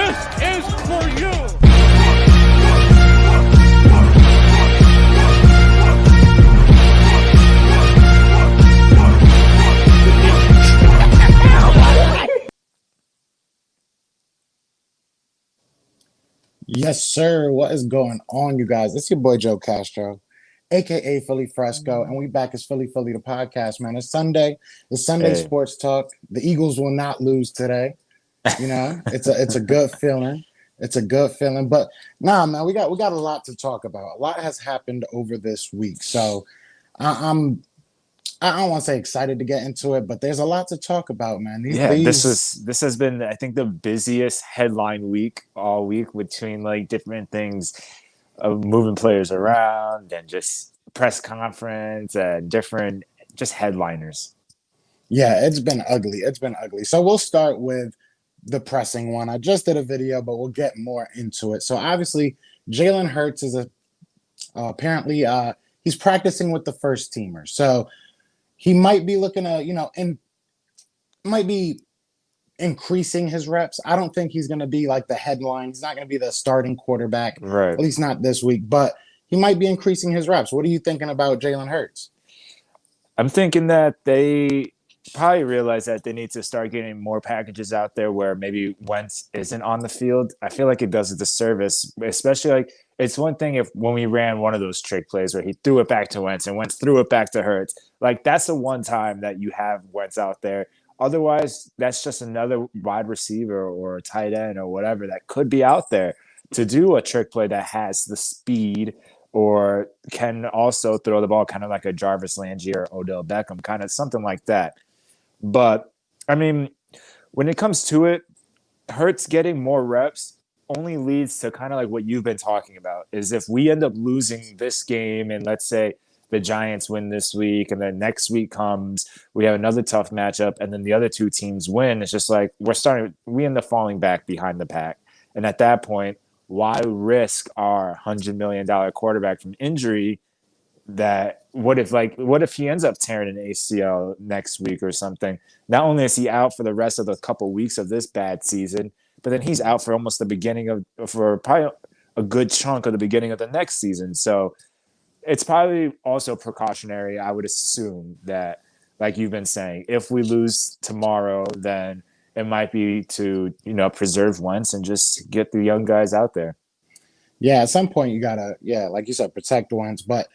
This is for you. Yes, sir. What is going on, you guys? It's your boy Joe Castro, aka Philly Fresco, and we back as Philly the podcast, man. It's Sunday. It's Sunday Hey, sports talk. The Eagles will not lose today. You know, it's a good feeling. It's a good feeling. But nah, man, we got a lot to talk about. A lot has happened over this week. So I'm I don't want to say excited to get into it, but there's a lot to talk about, man. yeah, These this has been I think the busiest headline week all week between like different things of moving players around and just press conference and different just headliners. Yeah, it's been ugly. It's been ugly. So we'll start with the pressing one. I just did a video, but we'll get more into it. So obviously, Jalen Hurts is apparently he's practicing with the first teamer. So he might be looking to, and might be increasing his reps. I don't think he's going to be like the headline. He's not going to be the starting quarterback, Right. at least not this week. But he might be increasing his reps. What are you thinking about Jalen Hurts? I'm thinking that they probably realize that they need to start getting more packages out there where maybe Wentz isn't on the field. I feel like it does a disservice, especially like it's one thing if when we ran one of those trick plays where he threw it back to Wentz and Wentz threw it back to Hurts, like that's the one time that you have Wentz out there. Otherwise, that's just another wide receiver or a tight end or whatever that could be out there to do a trick play that has the speed or can also throw the ball kind of like a Jarvis Landry or Odell Beckham, kind of something like that. But I mean, when it comes to it, Hurts getting more reps only leads to kind of like what you've been talking about is if we end up losing this game and let's say the Giants win this week and then next week comes, we have another tough matchup and then the other two teams win. It's just like we end up falling back behind the pack. And at that point, why risk our $100 million quarterback from injury that what if he ends up tearing an ACL next week or something? Not only is he out for the rest of the couple weeks of this bad season, but then he's out for almost the beginning of for probably a good chunk of the beginning of the next season. So it's probably also precautionary. I would assume that, like you've been saying, if we lose tomorrow, then it might be to preserve Wentz and just get the young guys out there. Yeah, at some point you gotta, yeah, like you said, protect Wentz, but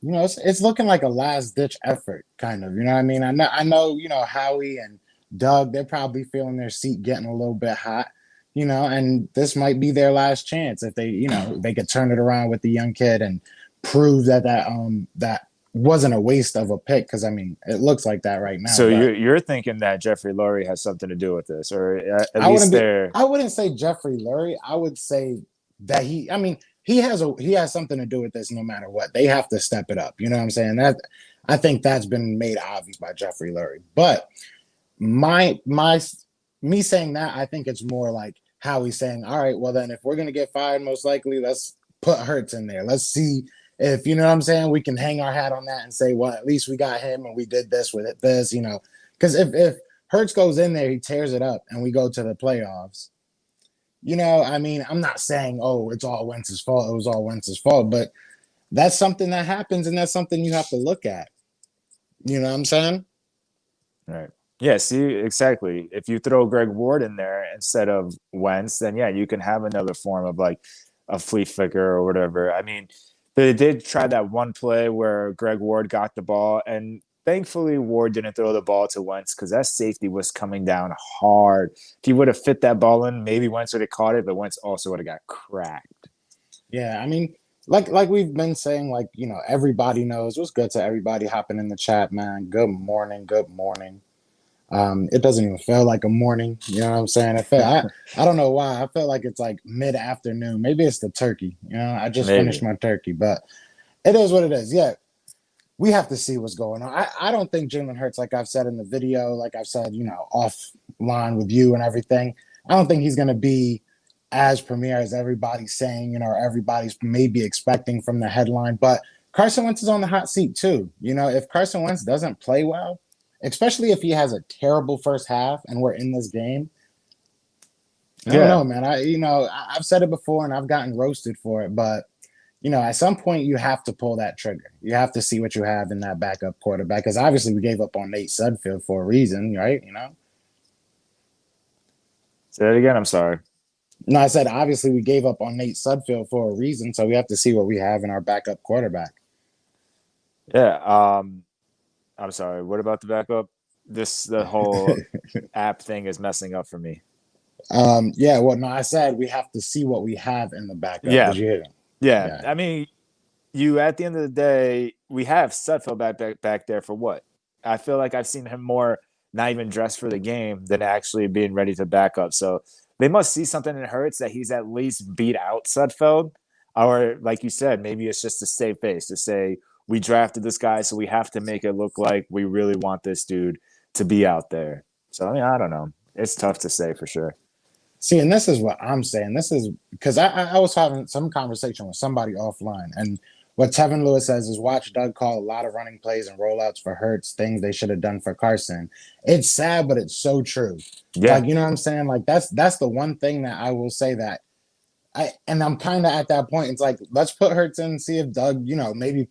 it's looking like a last ditch effort, kind of. You know what I mean? I know, Howie and Doug, they're probably feeling their seat getting a little bit hot, and this might be their last chance if they, they could turn it around with the young kid and prove that wasn't a waste of a pick. Because I mean, it looks like that right now. So But you're thinking that Jeffrey Lurie has something to do with this, or at I least wouldn't be. they're I wouldn't say Jeffrey Lurie. I would say that he. I mean, he has something to do with this. No matter what, they have to step it up. You know what I'm saying? That I think that's been made obvious by Jeffrey Lurie. But my me saying that, I think it's more like how he's saying, all right, well then, if we're gonna get fired, most likely let's put Hurts in there. Let's see if you know what I'm saying. We can hang our hat on that and say, well, at least we got him and we did this with it. This, because if Hurts goes in there, he tears it up, and we go to the playoffs. I mean, I'm not saying, oh, it's all Wentz's fault. It was all Wentz's fault, but that's something that happens, and that's something you have to look at. You know what I'm saying? right. Yeah, see, exactly. If you throw Greg Ward in there instead of Wentz, then yeah, you can have another form of like a flea flicker or whatever. I mean, they did try that one play where Greg Ward got the ball, and thankfully Ward didn't throw the ball to Wentz because that safety was coming down hard. If he would have fit that ball in, maybe Wentz would have caught it, but Wentz also would have got cracked. Yeah, I mean, like we've been saying, like everybody knows. What's good to everybody hopping in the chat, man? Good morning, good morning. It doesn't even feel like a morning. You know what I'm saying? I don't know why. I feel like it's like mid-afternoon. Maybe it's the turkey. I just finished Maybe. my turkey, but it is what it is. Yeah, we have to see what's going on. I don't think Jalen Hurts, like I've said in the video, like I've said, offline with you and everything. I don't think he's going to be as premier as everybody's saying, or everybody's maybe expecting from the headline. But Carson Wentz is on the hot seat too. If Carson Wentz doesn't play well, especially if he has a terrible first half and we're in this game, I don't Yeah. know, man. I've said it before and I've gotten roasted for it, but at some point you have to pull that trigger. You have to see what you have in that backup quarterback because obviously we gave up on Nate Sudfeld for a reason, right? Say that again. I'm sorry. No, I said obviously we gave up on Nate Sudfeld for a reason, so we have to see what we have in our backup quarterback. Yeah. I'm sorry. What about the backup? The whole app thing is messing up for me. Yeah, well, no, I said we have to see what we have in the backup. Yeah. Did you hear him? Yeah. Yeah. I mean, you at the end of the day, we have Sudfeld back there for what? I feel like I've seen him more not even dressed for the game than actually being ready to back up. So they must see something in Hurts that he's at least beat out Sudfeld. Or like you said, maybe it's just to save face to say we drafted this guy, so we have to make it look like we really want this dude to be out there. So I mean, I don't know. It's tough to say for sure. See, and this is what I'm saying. This is because I was having some conversation with somebody offline, and what Tevin Lewis says is watch Doug call a lot of running plays and rollouts for Hurts, things they should have done for Carson. It's sad, but it's so true. Yeah. Like, you know what I'm saying? Like that's the one thing that I will say that I'm kind of at that point. It's like let's put Hurts in and see if Doug, maybe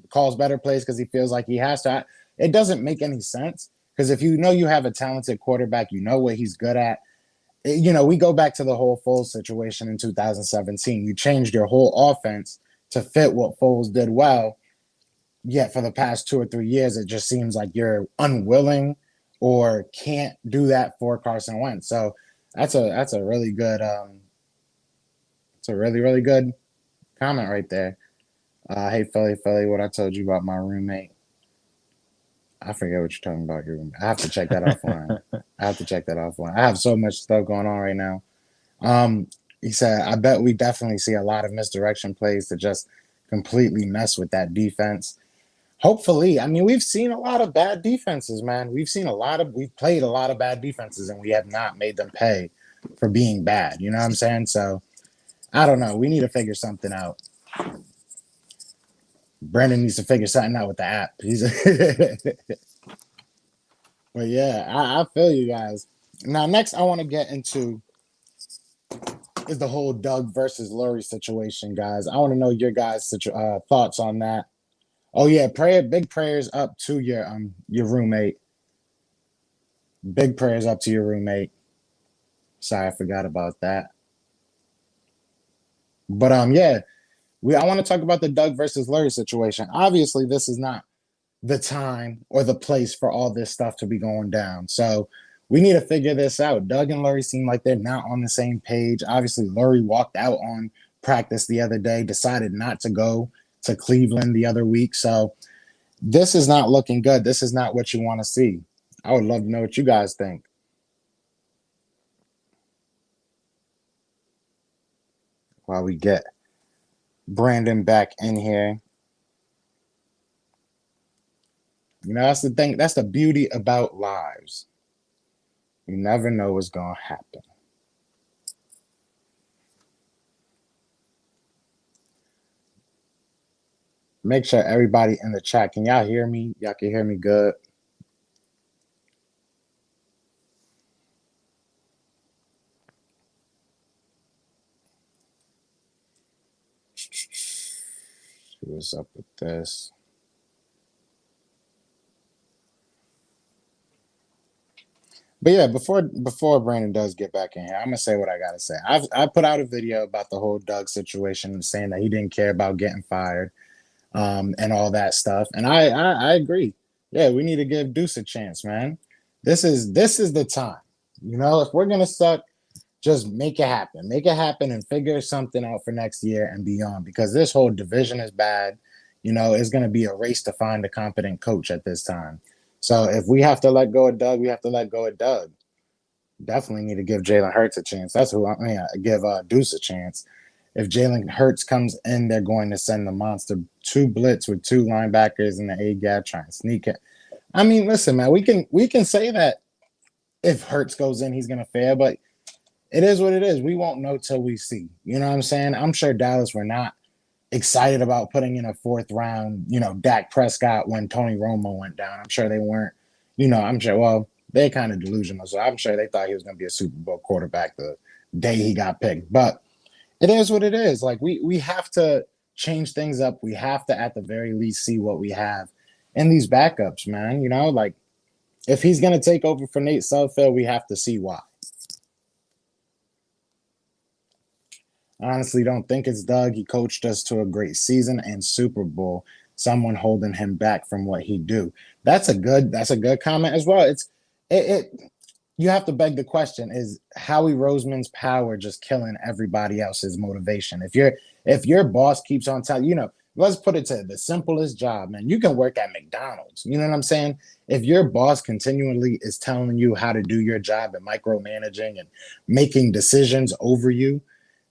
calls better plays because he feels like he has to. It doesn't make any sense because if you have a talented quarterback, you know what he's good at. We go back to the whole Foles situation in 2017. You changed your whole offense to fit what Foles did well. Yet for the past 2 or 3 years, it just seems like you're unwilling or can't do that for Carson Wentz. So that's a really good it's a really, really good comment right there. Hey Philly, what I told you about my roommate. I forget what you're talking about. I have to check that offline. I have so much stuff going on right now. He said, I bet we definitely see a lot of misdirection plays to just completely mess with that defense. Hopefully, I mean, we've seen a lot of bad defenses, man. We've played a lot of bad defenses and we have not made them pay for being bad. You know what I'm saying? So I don't know. We need to figure something out. Brandon needs to figure something out with the app. But yeah, I feel you guys. Now, next, I want to get into is the whole Doug versus Lurie situation, guys. I want to know your guys' thoughts on that. Oh yeah, big prayers up to your roommate. Big prayers up to your roommate. Sorry, I forgot about that. But yeah, I want to talk about the Doug versus Lurie situation. Obviously, this is not the time or the place for all this stuff to be going down. So we need to figure this out. Doug and Lurie seem like they're not on the same page. Obviously, Lurie walked out on practice the other day, decided not to go to Cleveland the other week. So this is not looking good. This is not what you want to see. I would love to know what you guys think. While we get Brandon back in here. That's the thing. That's the beauty about lives. You never know what's going to happen. Make sure everybody in the chat, can y'all hear me? Y'all can hear me good. What's up with this? But yeah, before Brandon does get back in here, I'm gonna say what I gotta say. I put out a video about the whole Doug situation, saying that he didn't care about getting fired, and all that stuff. And I agree. Yeah, we need to give Deuce a chance, man. This is the time. If we're gonna suck, just make it happen. Make it happen and figure something out for next year and beyond. Because this whole division is bad. It's gonna be a race to find a competent coach at this time. So if we have to let go of Doug, we have to let go of Doug. Definitely need to give Jalen Hurts a chance. That's who I mean. Give Deuce a chance. If Jalen Hurts comes in, they're going to send the monster 2 blitz with 2 linebackers in the A gap trying to sneak it. I mean, listen, man, we can say that if Hurts goes in, he's gonna fail, but it is what it is. We won't know till we see. You know what I'm saying? I'm sure Dallas were not excited about putting in a 4th round, Dak Prescott when Tony Romo went down. I'm sure they weren't, I'm sure, well, they're kind of delusional. So I'm sure they thought he was going to be a Super Bowl quarterback the day he got picked. But it is what it is. Like we have to change things up. We have to at the very least see what we have in these backups, man. You know, like if he's gonna take over for Nate Sudfeld, we have to see why. I honestly don't think it's Doug. He coached us to a great season and Super Bowl. Someone holding him back from what he do. That's a good comment as well. It you have to beg the question, is Howie Roseman's power just killing everybody else's motivation? If your boss keeps on telling, let's put it to the simplest job, man. You can work at McDonald's. You know what I'm saying? If your boss continually is telling you how to do your job and micromanaging and making decisions over you,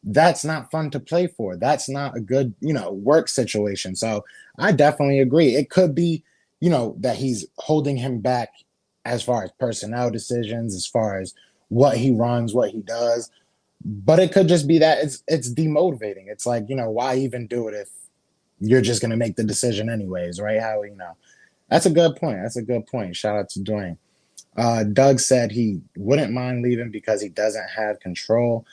that's not fun to play for. That's not a good, work situation. So I definitely agree. It could be, that he's holding him back as far as personnel decisions, as far as what he runs, what he does. But it could just be that it's demotivating. It's like, why even do it if you're just gonna make the decision anyways, right? That's a good point. That's a good point. Shout out to Dwayne. Doug said he wouldn't mind leaving because he doesn't have control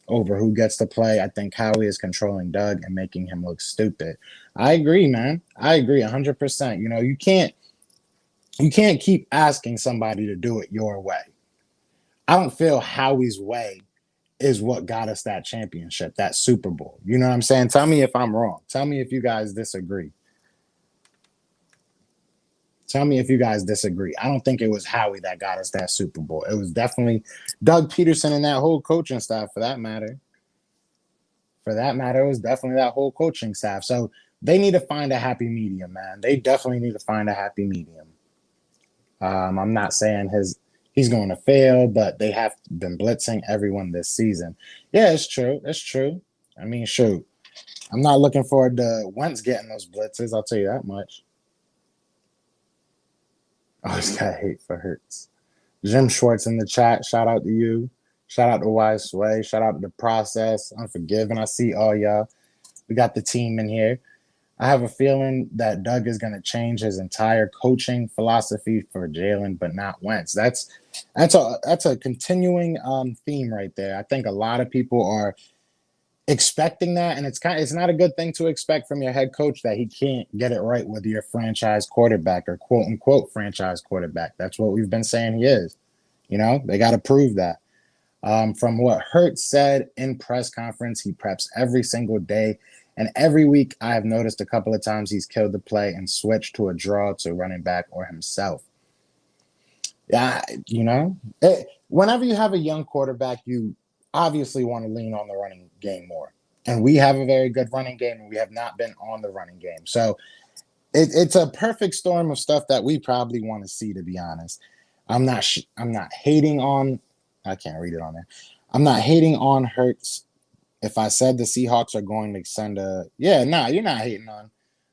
over who gets to play. I think Howie is controlling Doug and making him look stupid. I agree, man. I agree 100%. You can't keep asking somebody to do it your way. I don't feel Howie's way is what got us that championship, that Super Bowl. You know what I'm saying? Tell me if I'm wrong. Tell me if you guys disagree. Tell me if you guys disagree. I don't think it was Howie that got us that Super Bowl. It was definitely Doug Peterson and that whole coaching staff, for that matter. For that matter, it was definitely that whole coaching staff. So they need to find a happy medium, man. They definitely need to find a happy medium. I'm not saying he's going to fail, but they have been blitzing everyone this season. Yeah, it's true. It's true. I mean, shoot. I'm not looking forward to Wentz getting those blitzes. I'll tell you that much. I always got hate for Hurts. Jim Schwartz in the chat. Shout out to you. Shout out to Wise Sway. Shout out to The Process. Unforgiven. I see all y'all. We got the team in here. I have a feeling that Doug is going to change his entire coaching philosophy for Jalen, but not Wentz. That's a continuing theme right there. I think a lot of people are expecting that, and it's not a good thing to expect from your head coach that he can't get it right with your franchise quarterback or quote unquote franchise quarterback. That's what we've been saying he is. They got to prove that. From what Hurts said in press conference, he preps every single day. And every week I have noticed a couple of times he's killed the play and switched to a draw to running back or himself. Yeah, whenever you have a young quarterback, you obviously want to lean on the running game more. And we have a very good running game, and we have not been on the running game. So it's a perfect storm of stuff that we probably want to see, to be honest. I'm not hating on – I can't read it on there. I'm not hating on Hurts. If I said the Seahawks are going to send you're not hating on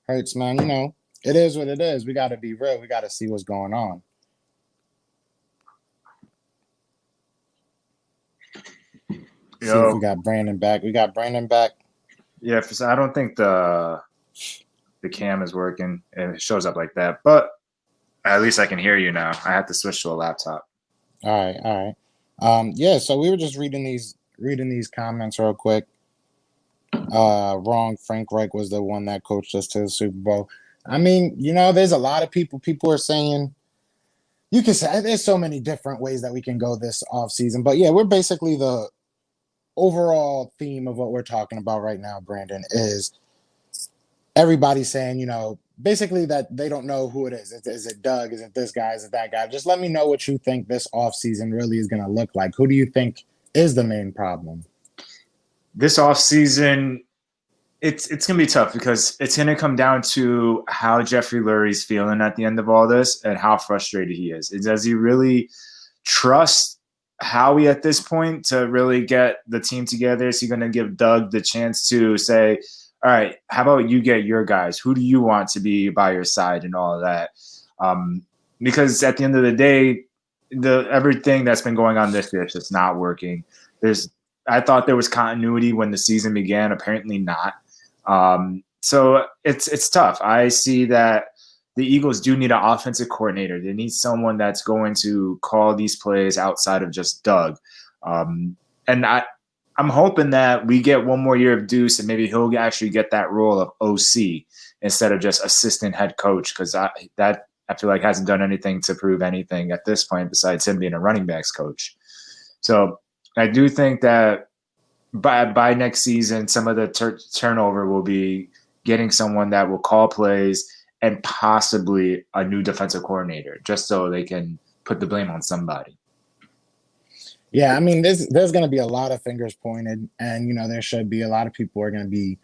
Hurts, man. It is what it is. We got to be real. We got to see what's going on. See if we got Brandon back. We got Brandon back. Yeah, I don't think the cam is working and it shows up like that, but at least I can hear you now. I have to switch to a laptop. All right. Yeah, so we were just reading these comments real quick. Wrong. Frank Reich was the one that coached us to the Super Bowl. I mean, there's a lot of people are saying, you can say there's so many different ways that we can go this offseason. But yeah, we're basically the overall theme of what we're talking about right now, Brandon, is everybody saying, basically that they don't know who it is. Is it Doug? Is it this guy? Is it that guy? Just let me know what you think this offseason really is going to look like. Who do you think is the main problem? This offseason, it's going to be tough because it's going to come down to how Jeffrey Lurie's feeling at the end of all this and how frustrated he is. Does he really trust Howie at this point to really get the team together? Is he going to give Doug the chance to say, all right, how about you get your guys? Who do you want to be by your side and all of that? Because at the end of the day, everything that's been going on this year is just not working. I thought there was continuity when the season began. Apparently not. So it's tough. I see that the Eagles do need an offensive coordinator. They need someone that's going to call these plays outside of just Doug. and I'm hoping that we get one more year of Deuce, and maybe he'll actually get that role of OC instead of just assistant head coach, because I feel like hasn't done anything to prove anything at this point besides him being a running backs coach. So I do think that by next season, some of the turnover will be getting someone that will call plays and possibly a new defensive coordinator, just so they can put the blame on somebody. Yeah, I mean, there's going to be a lot of fingers pointed, and there should be a lot of people are going to be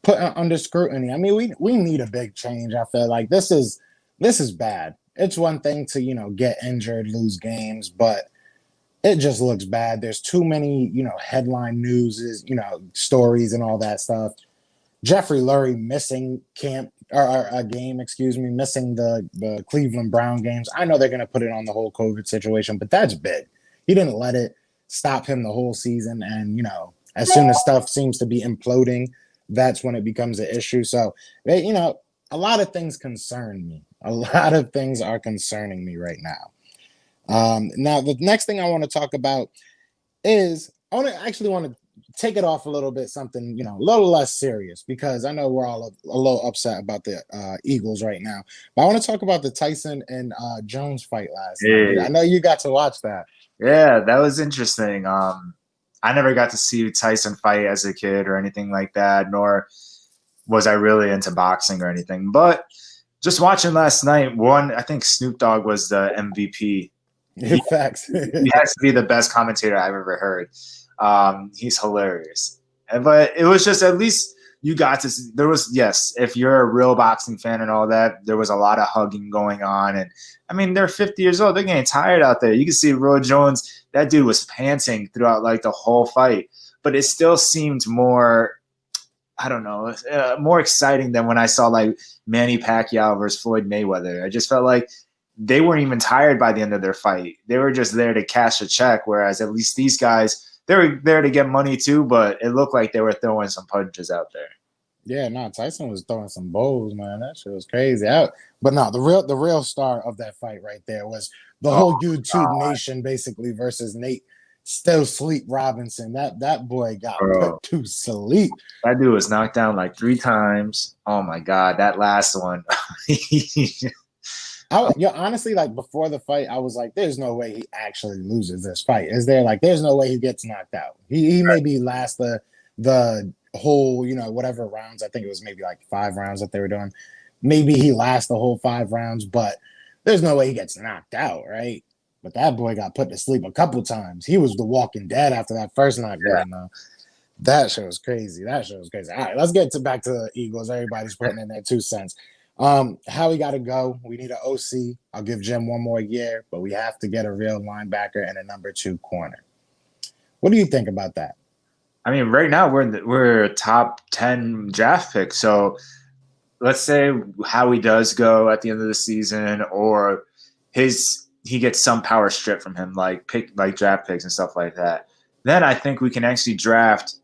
put under scrutiny. I mean, we need a big change. I feel like this is bad. It's one thing to get injured, lose games, but it just looks bad. There's too many headline news, stories and all that stuff. Jeffrey Lurie missing camp or a game, missing the Cleveland Brown games. I know they're going to put it on the whole COVID situation, but that's big. He didn't let it stop him the whole season. And, as soon as stuff seems to be imploding, that's when it becomes an issue. So, a lot of things concern me. A lot of things are concerning me right now. Now, the next thing I want to talk about is I want to take it off a little bit, something, a little less serious, because I know we're all a little upset about the Eagles right now. But I want to talk about the Tyson and Jones fight last night. I know you got to watch that. Yeah, that was interesting. I never got to see Tyson fight as a kid or anything like that, nor was I really into boxing or anything. But just watching last night, I think Snoop Dogg was the MVP. Facts. He has to be the best commentator I've ever heard. He's hilarious. But it was just, at least you got to see, there was, yes, if you're a real boxing fan and all that, there was a lot of hugging going on. And I mean, they're 50 years old. They're getting tired out there. You can see Roy Jones, that dude was panting throughout like the whole fight. But it still seemed more, I don't know, more exciting than when I saw like Manny Pacquiao versus Floyd Mayweather. I just felt like they weren't even tired by the end of their fight. They were just there to cash a check, whereas at least these guys, they were there to get money too, but it looked like they were throwing some punches out there. Yeah, no, Tyson was throwing some bows, man. That shit was crazy. But no, the real star of that fight right there was the whole YouTube Nation basically versus Nate Still Sleep Robinson. That boy got put to sleep. That dude was knocked down like 3 times. Oh my God, that last one. Honestly, like before the fight, I was like, "There's no way he actually loses this fight." Is there? Like, there's no way he gets knocked out. He maybe lasts the whole whatever rounds. I think it was maybe like 5 rounds that they were doing. Maybe he lasts the whole 5 rounds, but there's no way he gets knocked out, right? But that boy got put to sleep a couple times. He was the Walking Dead after that first knockdown. Yeah. That shit was crazy. All right, let's get back to the Eagles. Everybody's putting in their 2 cents. How we got to go. We need an OC. I'll give Jim 1 more year, but we have to get a real linebacker and a number 2 corner. What do you think about that? I mean, right now we're a top 10 draft pick. So let's say Howie does go at the end of the season, or he gets some power strip from him, like draft picks and stuff like that. Then I think we can actually draft.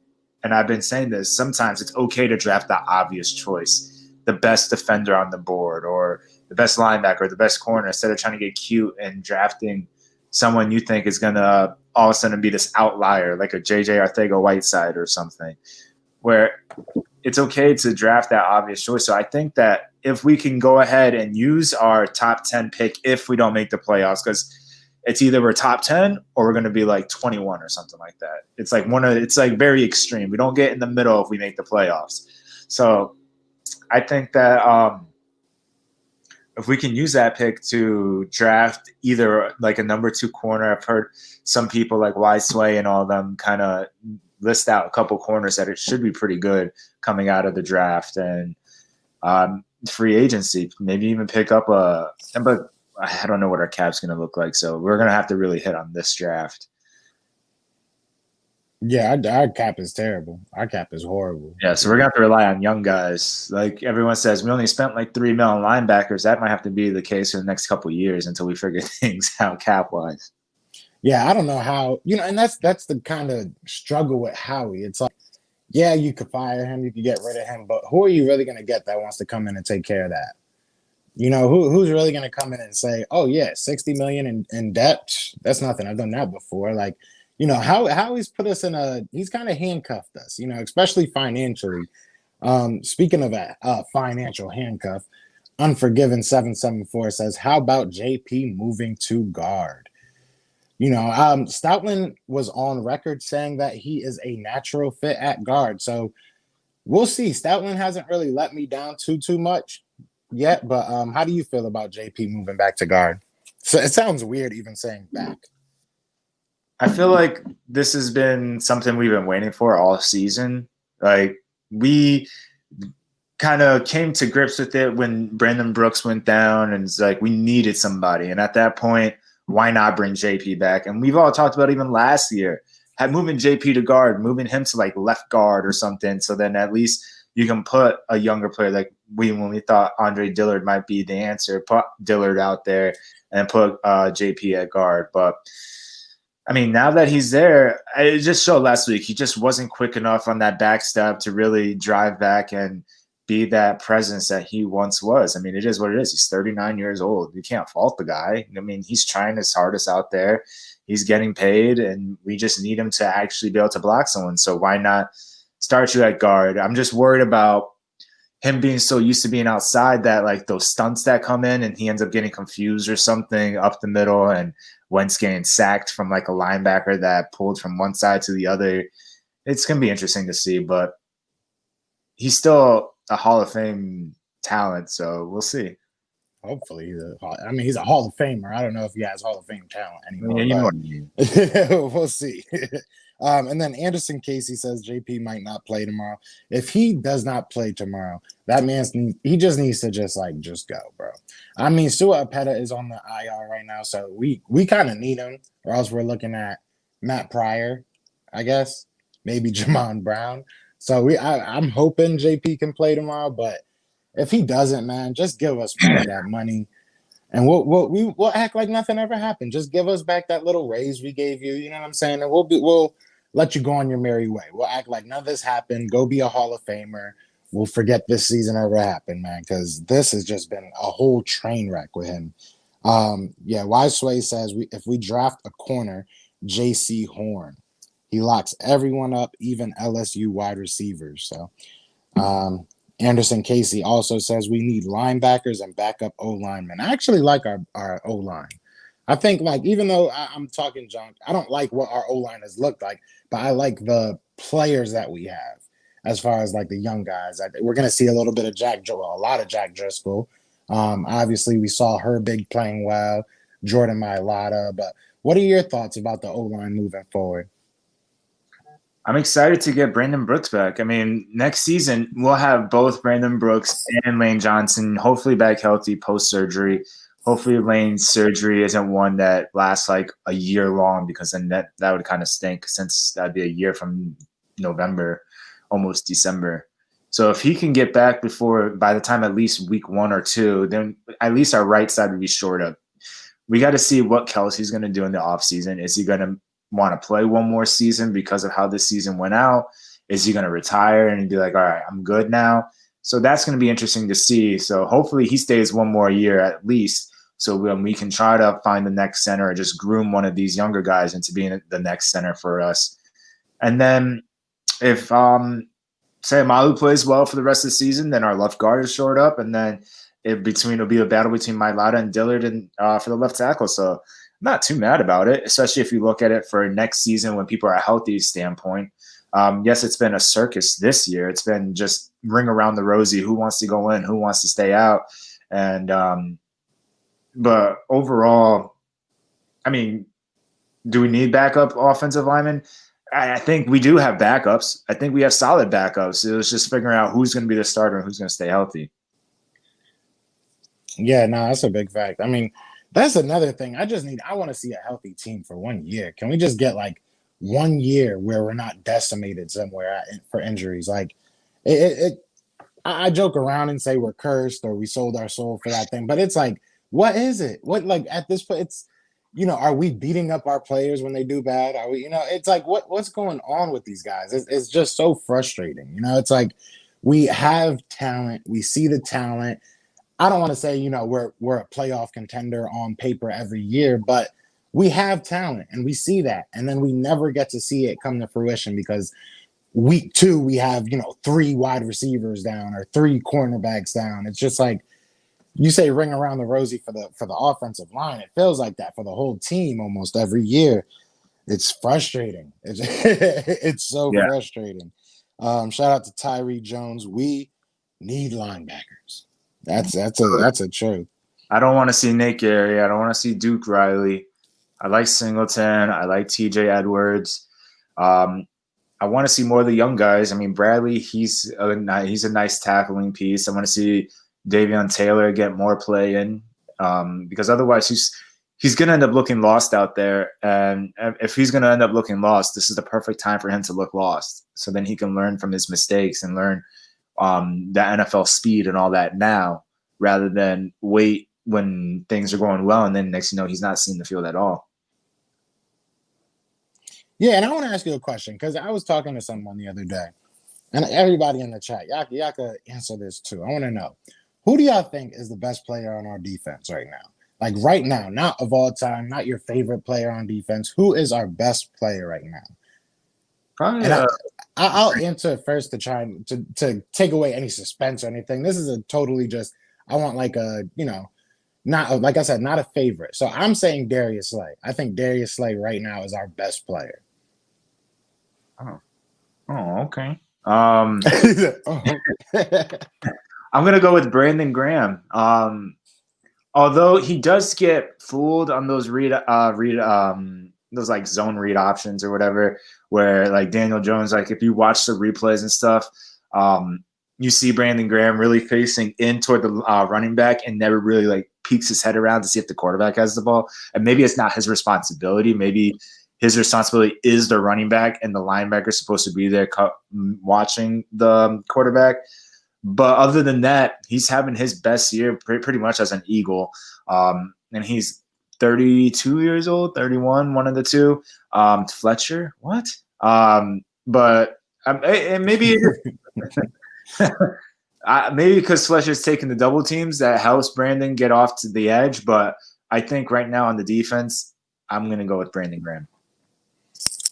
And I've been saying this, sometimes it's okay to draft the obvious choice, the best defender on the board, or the best linebacker, or the best corner, instead of trying to get cute and drafting someone you think is going to all of a sudden be this outlier, like a JJ Arcega-Whiteside or something, where it's okay to draft that obvious choice. So I think that if we can go ahead and use our top 10 pick if we don't make the playoffs, because it's either we're top 10 or we're going to be like 21 or something like that. It's like it's like very extreme. We don't get in the middle if we make the playoffs. So I think that if we can use that pick to draft either like a number 2 corner, I've heard some people like Sway and all of them kind of list out a couple corners that it should be pretty good coming out of the draft, and free agency, maybe even pick up but I don't know what our cap's going to look like. So we're going to have to really hit on this draft. Yeah, our cap is terrible. Our cap is horrible. Yeah, so we're going to have to rely on young guys. Like everyone says, we only spent like $3 million linebackers. That might have to be the case for the next couple of years until we figure things out cap-wise. Yeah, I don't know how, and that's the kind of struggle with Howie. It's like, yeah, you could fire him, you could get rid of him, but who are you really going to get that wants to come in and take care of that? Who's really going to come in and say, oh, yeah, $60 million in debt? That's nothing. I've done that before. Like, how he's put us he's kind of handcuffed us, especially financially. Speaking of a financial handcuff, Unforgiven 774 says, "How about JP moving to guard?" Stoutland was on record saying that he is a natural fit at guard. So we'll see. Stoutland hasn't really let me down too much yet, but how do you feel about JP moving back to guard? So it sounds weird even saying back. I feel like this has been something we've been waiting for all season. Like, we kind of came to grips with it when Brandon Brooks went down, and it's like we needed somebody. And at that point, why not bring JP back? And we've all talked about even last year, moving JP to guard, moving him to like left guard or something. So then at least you can put a younger player like when we thought Andre Dillard might be the answer, put Dillard out there and put JP at guard. But I mean, now that he's there, it just showed last week he just wasn't quick enough on that back step to really drive back and be that presence that he once was. I mean, it is what it is. He's 39 years old. You can't fault the guy. I mean, he's trying his hardest out there. He's getting paid, and we just need him to actually be able to block someone. So why not start you at guard? I'm just worried about him being so used to being outside that like those stunts that come in and he ends up getting confused or something up the middle, and Wentz getting sacked from like a linebacker that pulled from one side to the other. It's going to be interesting to see, but he's still a Hall of Fame talent, so we'll see. Hopefully, he's a Hall of Famer. I don't know if he has Hall of Fame talent anymore. Yeah, you know what I mean. We'll see. And then Anderson Casey says JP might not play tomorrow. If he does not play tomorrow, that he just needs to just go, bro. I mean, Sua Opeta is on the IR right now, so we kind of need him, or else we're looking at Matt Pryor, I guess, maybe Jamon Brown. So I'm hoping JP can play tomorrow, but if he doesn't, man, just give us back that money, and we'll act like nothing ever happened. Just give us back that little raise we gave you. You know what I'm saying? And we'll let you go on your merry way. We'll act like none of this happened. Go be a Hall of Famer. We'll forget this season ever happened, man, because this has just been a whole train wreck with him. Wise Sway says if we draft a corner, J.C. Horn. He locks everyone up, even LSU wide receivers. So, Anderson Casey also says we need linebackers and backup O-linemen. I actually like our O-line. I think, even though I'm talking junk, I don't like what our O-line has looked like, but I like the players that we have as far as the young guys. We're going to see a little bit of a lot of Jack Driscoll. Obviously, we saw Herbig playing well, Jordan Mailata. But what are your thoughts about the O-line moving forward? I'm excited to get Brandon Brooks back. I mean, next season, we'll have both Brandon Brooks and Lane Johnson hopefully back healthy post-surgery. Hopefully Lane's surgery isn't one that lasts like a year long, because then that would kind of stink, since that'd be a year from November, almost December. So if he can get back by the time at least week 1 or 2, then at least our right side would be shored up. We got to see what Kelce's going to do in the offseason. Is he going to want to play one more season because of how this season went out? Is he going to retire and be like, all right, I'm good now? So that's going to be interesting to see. So hopefully he stays one more year at least, so we can try to find the next center or just groom one of these younger guys into being the next center for us. And then if Sayamalu plays well for the rest of the season, then our left guard is shored up, and then it'll be a battle between Mailata and Dillard and for the left tackle. So I'm not too mad about it, especially if you look at it for next season when people are a healthy standpoint. Yes, it's been a circus this year. It's been just ring around the rosy. Who wants to go in? Who wants to stay out? And but overall, I mean, do we need backup offensive linemen? I think we do have backups. I think we have solid backups. It was just figuring out who's going to be the starter and who's going to stay healthy. Yeah, no, that's a big fact. I mean, that's another thing. I want to see a healthy team for 1 year. Can we just get 1 year where we're not decimated somewhere for injuries? I joke around and say we're cursed or we sold our soul for that thing, but it's what is it? What at this point, it's are we beating up our players when they do bad? Are we, it's what's going on with these guys? It's just so frustrating. It's we have talent, we see the talent. I don't want to say, we're a playoff contender on paper every year, but we have talent and we see that, and then we never get to see it come to fruition because week 2 we have 3 wide receivers down or 3 cornerbacks down. It's just like you say, ring around the rosy for the offensive line. It feels like that for the whole team almost every year. It's frustrating. It's so Yeah. frustrating. Shout out to Tyree Jones. We need linebackers. That's a truth. I don't want to see Nick Gary. I don't want to see Duke Riley. I like Singleton. I like TJ Edwards. I want to see more of the young guys. I mean, Bradley, he's a nice tackling piece. I want to see Davion Taylor get more play in because otherwise he's going to end up looking lost out there. And if he's going to end up looking lost, this is the perfect time for him to look lost. So then he can learn from his mistakes and learn the NFL speed and all that now, rather than wait when things are going well and then next he's not seeing the field at all. Yeah, and I want to ask you a question because I was talking to someone the other day, and everybody in the chat, y'all could answer this too. I want to know, who do y'all think is the best player on our defense right now? Like right now, not of all time, not your favorite player on defense. Who is our best player right now? Probably, and I'll answer it first to try to take away any suspense or anything. This is a totally just, I want like a, not, like I said, not a favorite. So I'm saying Darius Slay. I think Darius Slay right now is our best player. Oh, okay. I'm gonna go with Brandon Graham. Although he does get fooled on those those like zone read options or whatever, where like Daniel Jones, like if you watch the replays and stuff, you see Brandon Graham really facing in toward the running back and never really like peeks his head around to see if the quarterback has the ball. And maybe it's not his responsibility. Maybe his responsibility is the running back and the linebacker is supposed to be there watching the quarterback. But other than that, he's having his best year pretty much as an Eagle. And he's 32 years old, 31, one of the two. Fletcher, what? But and maybe maybe because Fletcher's taking the double teams, that helps Brandon get off to the edge. But I think right now on the defense, I'm going to go with Brandon Graham.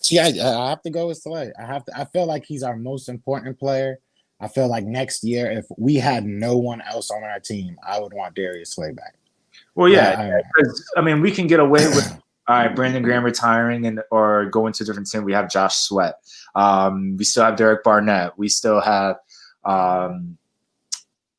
Yeah, I have to go with Slay. I feel like he's our most important player. I feel like next year, if we had no one else on our team, I would want Darius Slay back. Well, yeah, I mean, we can get away with Brandon Graham retiring or going to a different team. We have Josh Sweat. We still have Derek Barnett. We still have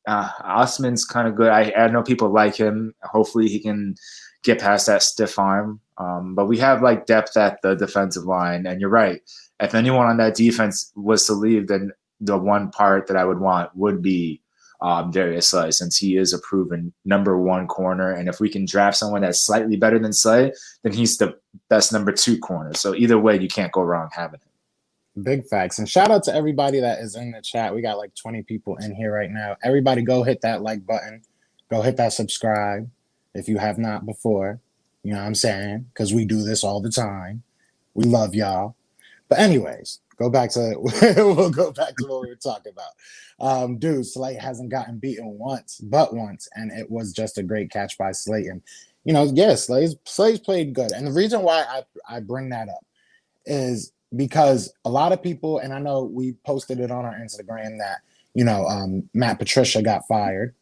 Osman's kind of good. I know people like him. Hopefully, he can get past that stiff arm. But we have like depth at the defensive line, and you're right. If anyone on that defense was to leave, then the one part that I would want would be Darius Slay, since he is a proven number 1 corner. And if we can draft someone that's slightly better than Slay, then he's the best number 2 corner. So either way, you can't go wrong having him. Big facts. And shout out to everybody that is in the chat. We got like 20 people in here right now. Everybody go hit that like button. Go hit that subscribe if you have not before. You know what I'm saying? Because we do this all the time. We love y'all. But anyways, we'll go back to what we were talking about. Dude, Slay hasn't gotten beaten once, and it was just a great catch by Slayton. Slay's played good. And the reason why I bring that up is because a lot of people, and I know we posted it on our Instagram that, Matt Patricia got fired.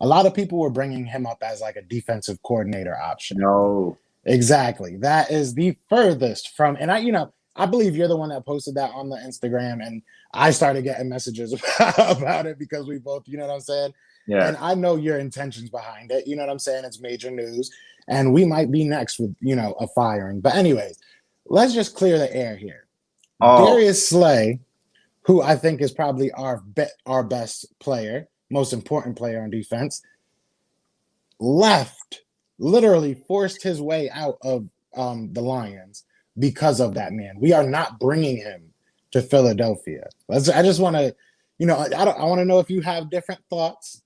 A lot of people were bringing him up as like a defensive coordinator option. No. Exactly. That is the furthest from, and I believe you're the one that posted that on the Instagram, and I started getting messages about it because we both, you know what I'm saying? Yeah. And I know your intentions behind it. You know what I'm saying? It's major news, and we might be next with, a firing. But anyways, let's just clear the air here. Darius Slay, who I think is probably our best player, most important player on defense, literally forced his way out of the Lions because of that man. We are not bringing him to Philadelphia. I just want to, I want to know if you have different thoughts.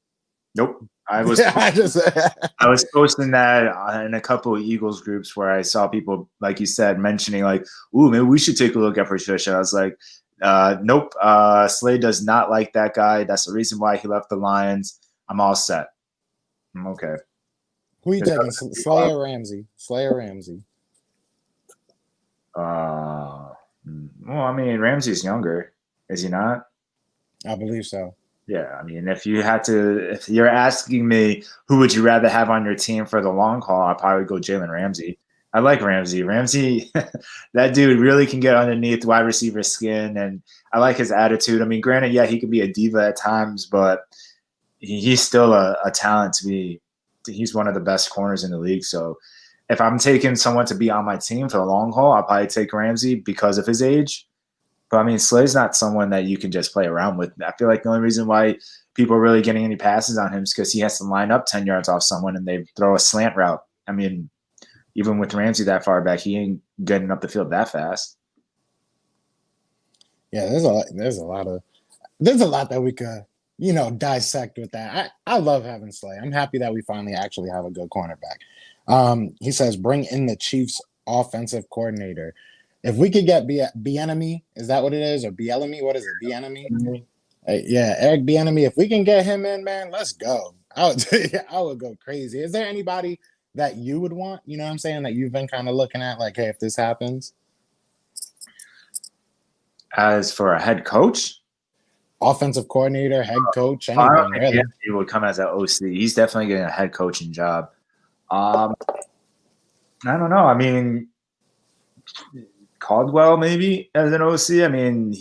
Nope. I was posting that in a couple of Eagles groups where I saw people, like you said, mentioning like, ooh, maybe we should take a look at Patricia. I was like, nope. Slay does not like that guy. That's the reason why he left the Lions. I'm all set. I'm okay. Who are you taking? Slay or Ramsey? Slay or Ramsey? Well, I mean, Ramsey's younger, is he not? I believe so. Yeah, I mean, if you're asking me who would you rather have on your team for the long haul, I'd probably go Jalen Ramsey. I like Ramsey. Ramsey, that dude really can get underneath wide receiver skin, and I like his attitude. I mean, granted, yeah, he can be a diva at times, but he's still a talent to be. He's one of the best corners in the league. So if I'm taking someone to be on my team for the long haul, I'll probably take Ramsey because of his age. But I mean, Slay's not someone that you can just play around with. I feel like the only reason why people are really getting any passes on him is because he has to line up 10 yards off someone and they throw a slant route. I mean, even with Ramsey that far back, he ain't getting up the field that fast. Yeah, there's a lot that we could, dissect with that. I love having Slay. I'm happy that we finally actually have a good cornerback. He says, bring in the Chiefs offensive coordinator. If we could get Bieniemy, is that what it is? Or Bielemy? What is it? Bieniemy? Yeah, Eric Bieniemy. If we can get him in, man, let's go. I would go crazy. Is there anybody that you would want? You know what I'm saying? That you've been kind of looking at, like, hey, if this happens, As for a head coach, offensive coordinator, head coach, I don't anything think really. he would come as an OC. He's definitely getting a head coaching job. I don't know. I mean, Caldwell maybe as an OC. I mean,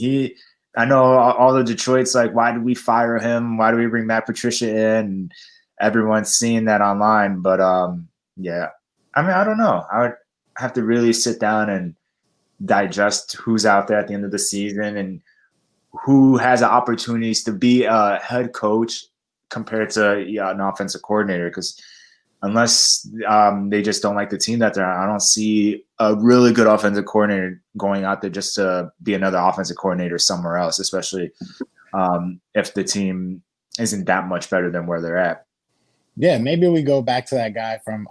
I know all the Detroit's like, why did we fire him? Why do we bring Matt Patricia in? And everyone's seeing that online. But yeah, I mean, I don't know. I would have to really sit down and digest who's out there at the end of the season and who has opportunities to be a head coach compared to an offensive coordinator. Because unless they just don't like the team that they're on, I don't see a really good offensive coordinator going out there just to be another offensive coordinator somewhere else, especially if the team isn't that much better than where they're at. Yeah, maybe we go back to that guy from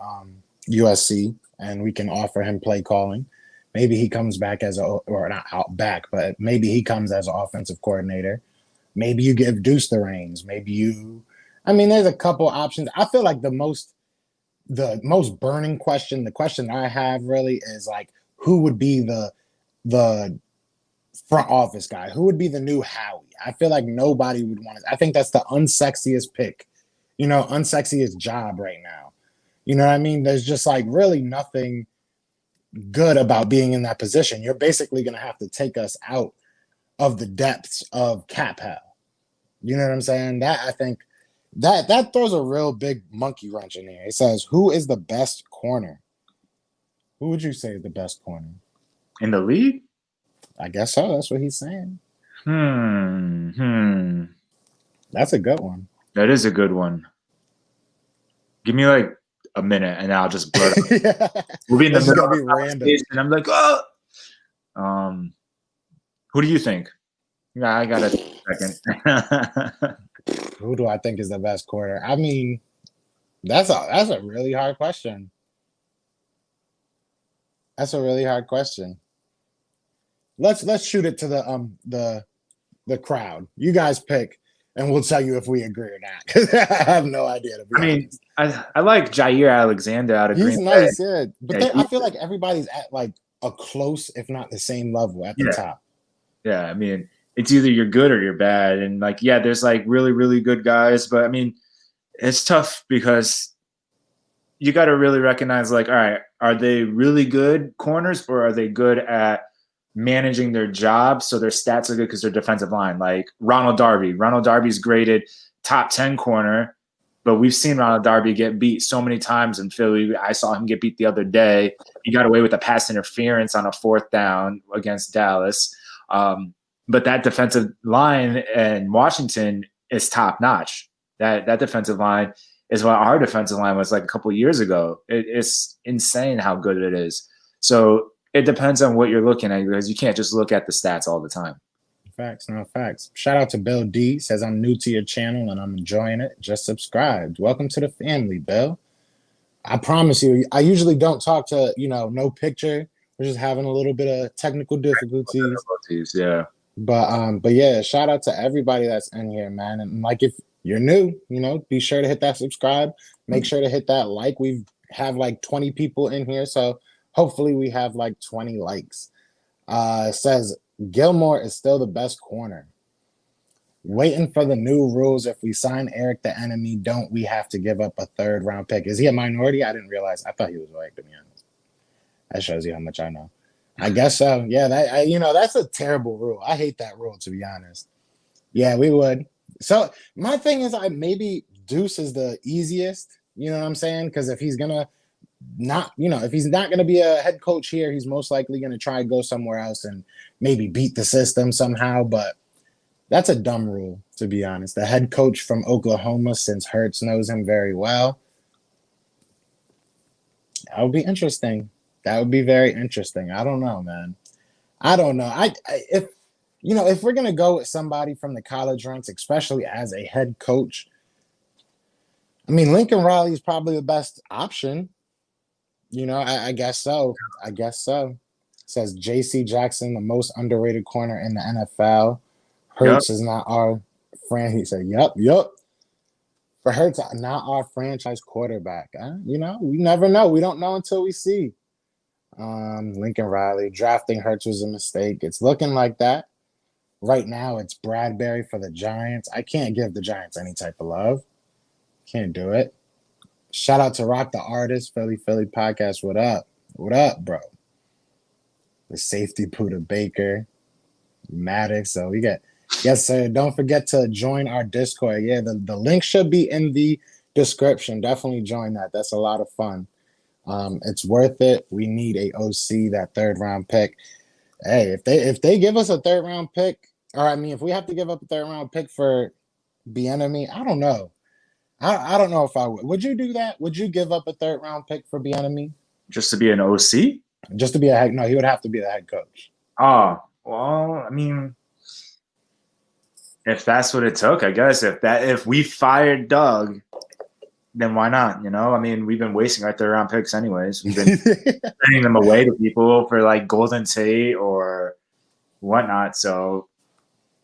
USC and we can offer him play calling. Maybe he comes back or not out back, but maybe he comes as an offensive coordinator. Maybe you give Deuce the reins. I mean, there's a couple options. I feel like the most burning question, the question I have really is like, who would be the front office guy? Who would be the new Howie? I feel like nobody would want it. I think that's the unsexiest pick, unsexiest job right now. You know what I mean? There's just like really nothing good about being in that position. You're basically going to have to take us out of the depths of cap hell. You know what I'm saying? That I think that throws a real big monkey wrench in there. It says, who is the best corner? Who would you say is the best corner? In the league? I guess so. That's what he's saying. That's a good one. That is a good one. Give me like a minute and I'll just blurt out. Yeah. We'll be in the middle of be random. and I'm like, oh. Who do you think? Yeah, I got a second. Who do I think is the best corner? I mean, that's a really hard question. That's a really hard question. Let's shoot it to the crowd. You guys pick, and we'll tell you if we agree or not. Because I have no idea. To be honest. I like Jair Alexander out of He's Green nice, Bay. yeah. But I feel like everybody's at like a close, if not the same level at the top. Yeah, I mean, it's either you're good or you're bad. And like, yeah, there's like really, really good guys, but I mean, it's tough because you got to really recognize like, all right, are they really good corners or are they good at managing their job so their stats are good because they're defensive line? Like Ronald Darby. Ronald Darby's graded top 10 corner, but we've seen Ronald Darby get beat so many times in Philly. I saw him get beat the other day. He got away with a pass interference on a 4th down against Dallas. But that defensive line in Washington is top notch. That defensive line is what our defensive line was like a couple of years ago. It's insane how good it is. So it depends on what you're looking at because you can't just look at the stats all the time. Facts, no facts. Shout out to Bill D. Says, I'm new to your channel and I'm enjoying it. Just subscribed. Welcome to the family, Bill. I promise you, I usually don't talk to, no picture. We're just having a little bit of technical difficulties. Yeah. But yeah, shout out to everybody that's in here, man. And like, if you're new, be sure to hit that subscribe. Make sure to hit that like. We have like 20 people in here, so hopefully we have like 20 likes. It says Gilmore is still the best corner. Waiting for the new rules. If we sign Eric the Enemy, don't we have to give up a third round pick? Is he a minority? I didn't realize. I thought he was white, to be honest. That shows you how much I know. I guess so. Yeah, that's a terrible rule. I hate that rule, to be honest. Yeah, we would. So my thing is, maybe Deuce is the easiest. You know what I'm saying? Because if he's gonna if he's not gonna be a head coach here, he's most likely gonna try to go somewhere else and maybe beat the system somehow. But that's a dumb rule, to be honest. The head coach from Oklahoma, since Hurts knows him very well. That would be interesting. That would be very interesting. I don't know, man. I don't know. If we're gonna go with somebody from the college ranks, especially as a head coach, I mean Lincoln Riley is probably the best option. I guess so. I guess so. It says J.C. Jackson, the most underrated corner in the NFL. Hurts is not our friend. He said, "Yep." For Hurts, not our franchise quarterback. We never know. We don't know until we see. Lincoln Riley drafting Hurts was a mistake. It's looking like that. Right now, it's Bradbury for the Giants. I can't give the Giants any type of love. Can't do it. Shout out to Rock the Artist, Philly Podcast. What up? What up, bro? The safety Buda Baker, Maddox. So we got, yes, sir. Don't forget to join our Discord. Yeah, the link should be in the description. Definitely join that. That's a lot of fun. It's worth it. We need a OC, that third round pick. Hey, if they give us a third round pick, or I mean, if we have to give up a third round pick for Bieniemy, I don't know. I don't know if I would. Would you do that? Would you give up a third round pick for Bieniemy? Just to be an OC? Just to be a head? No, he would have to be the head coach. Oh, well, I mean, if that's what it took, I guess. If we fired Doug, then why not? I mean, we've been wasting our third round picks anyways. We've been sending them away to people for like Golden Tate or whatnot. So,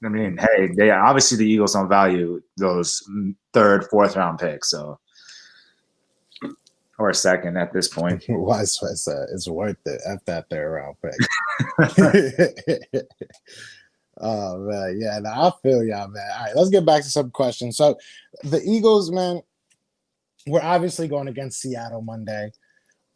I mean, hey, obviously the Eagles don't value those third, fourth round picks, so or second at this point. Why it's worth it at that third round pick. Oh man, yeah, I feel y'all, man. All right, let's get back to some questions. So the Eagles, man, we're obviously going against Seattle Monday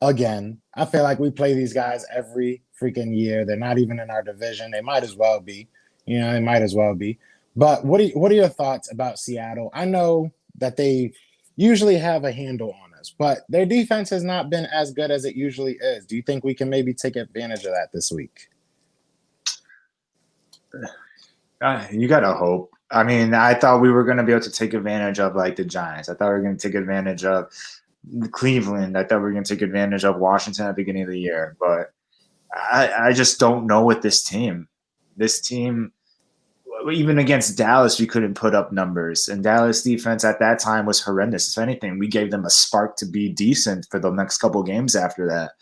again. I feel like we play these guys every freaking year. They're not even in our division. They might as well be. They might as well be. But what are your thoughts about Seattle? I know that they usually have a handle on us, but their defense has not been as good as it usually is. Do you think we can maybe take advantage of that this week? You gotta hope. I mean, I thought we were going to be able to take advantage of like the Giants. I thought we were going to take advantage of Cleveland. I thought we were going to take advantage of Washington at the beginning of the year. But I just don't know with this team. This team, even against Dallas, we couldn't put up numbers. And Dallas defense at that time was horrendous. If anything, we gave them a spark to be decent for the next couple games after that.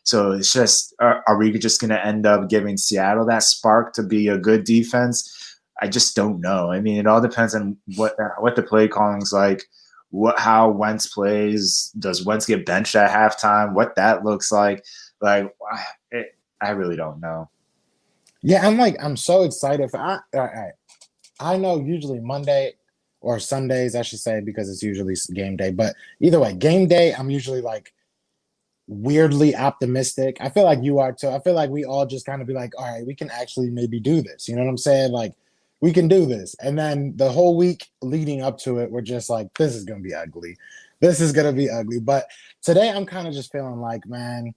So it's just, are we just going to end up giving Seattle that spark to be a good defense? I just don't know. I mean, it all depends on what the play calling's like, how Wentz plays. Does Wentz get benched at halftime? What that looks like. Like, I really don't know. Yeah, I'm so excited. I know usually Monday or Sundays, I should say, because it's usually game day. But either way, game day, I'm usually like weirdly optimistic. I feel like you are too. I feel like we all just kind of be like, all right, we can actually maybe do this. You know what I'm saying? Like, we can do this. And then the whole week leading up to it, we're just like, this is going to be ugly. This is going to be ugly. But today I'm kind of just feeling like, man,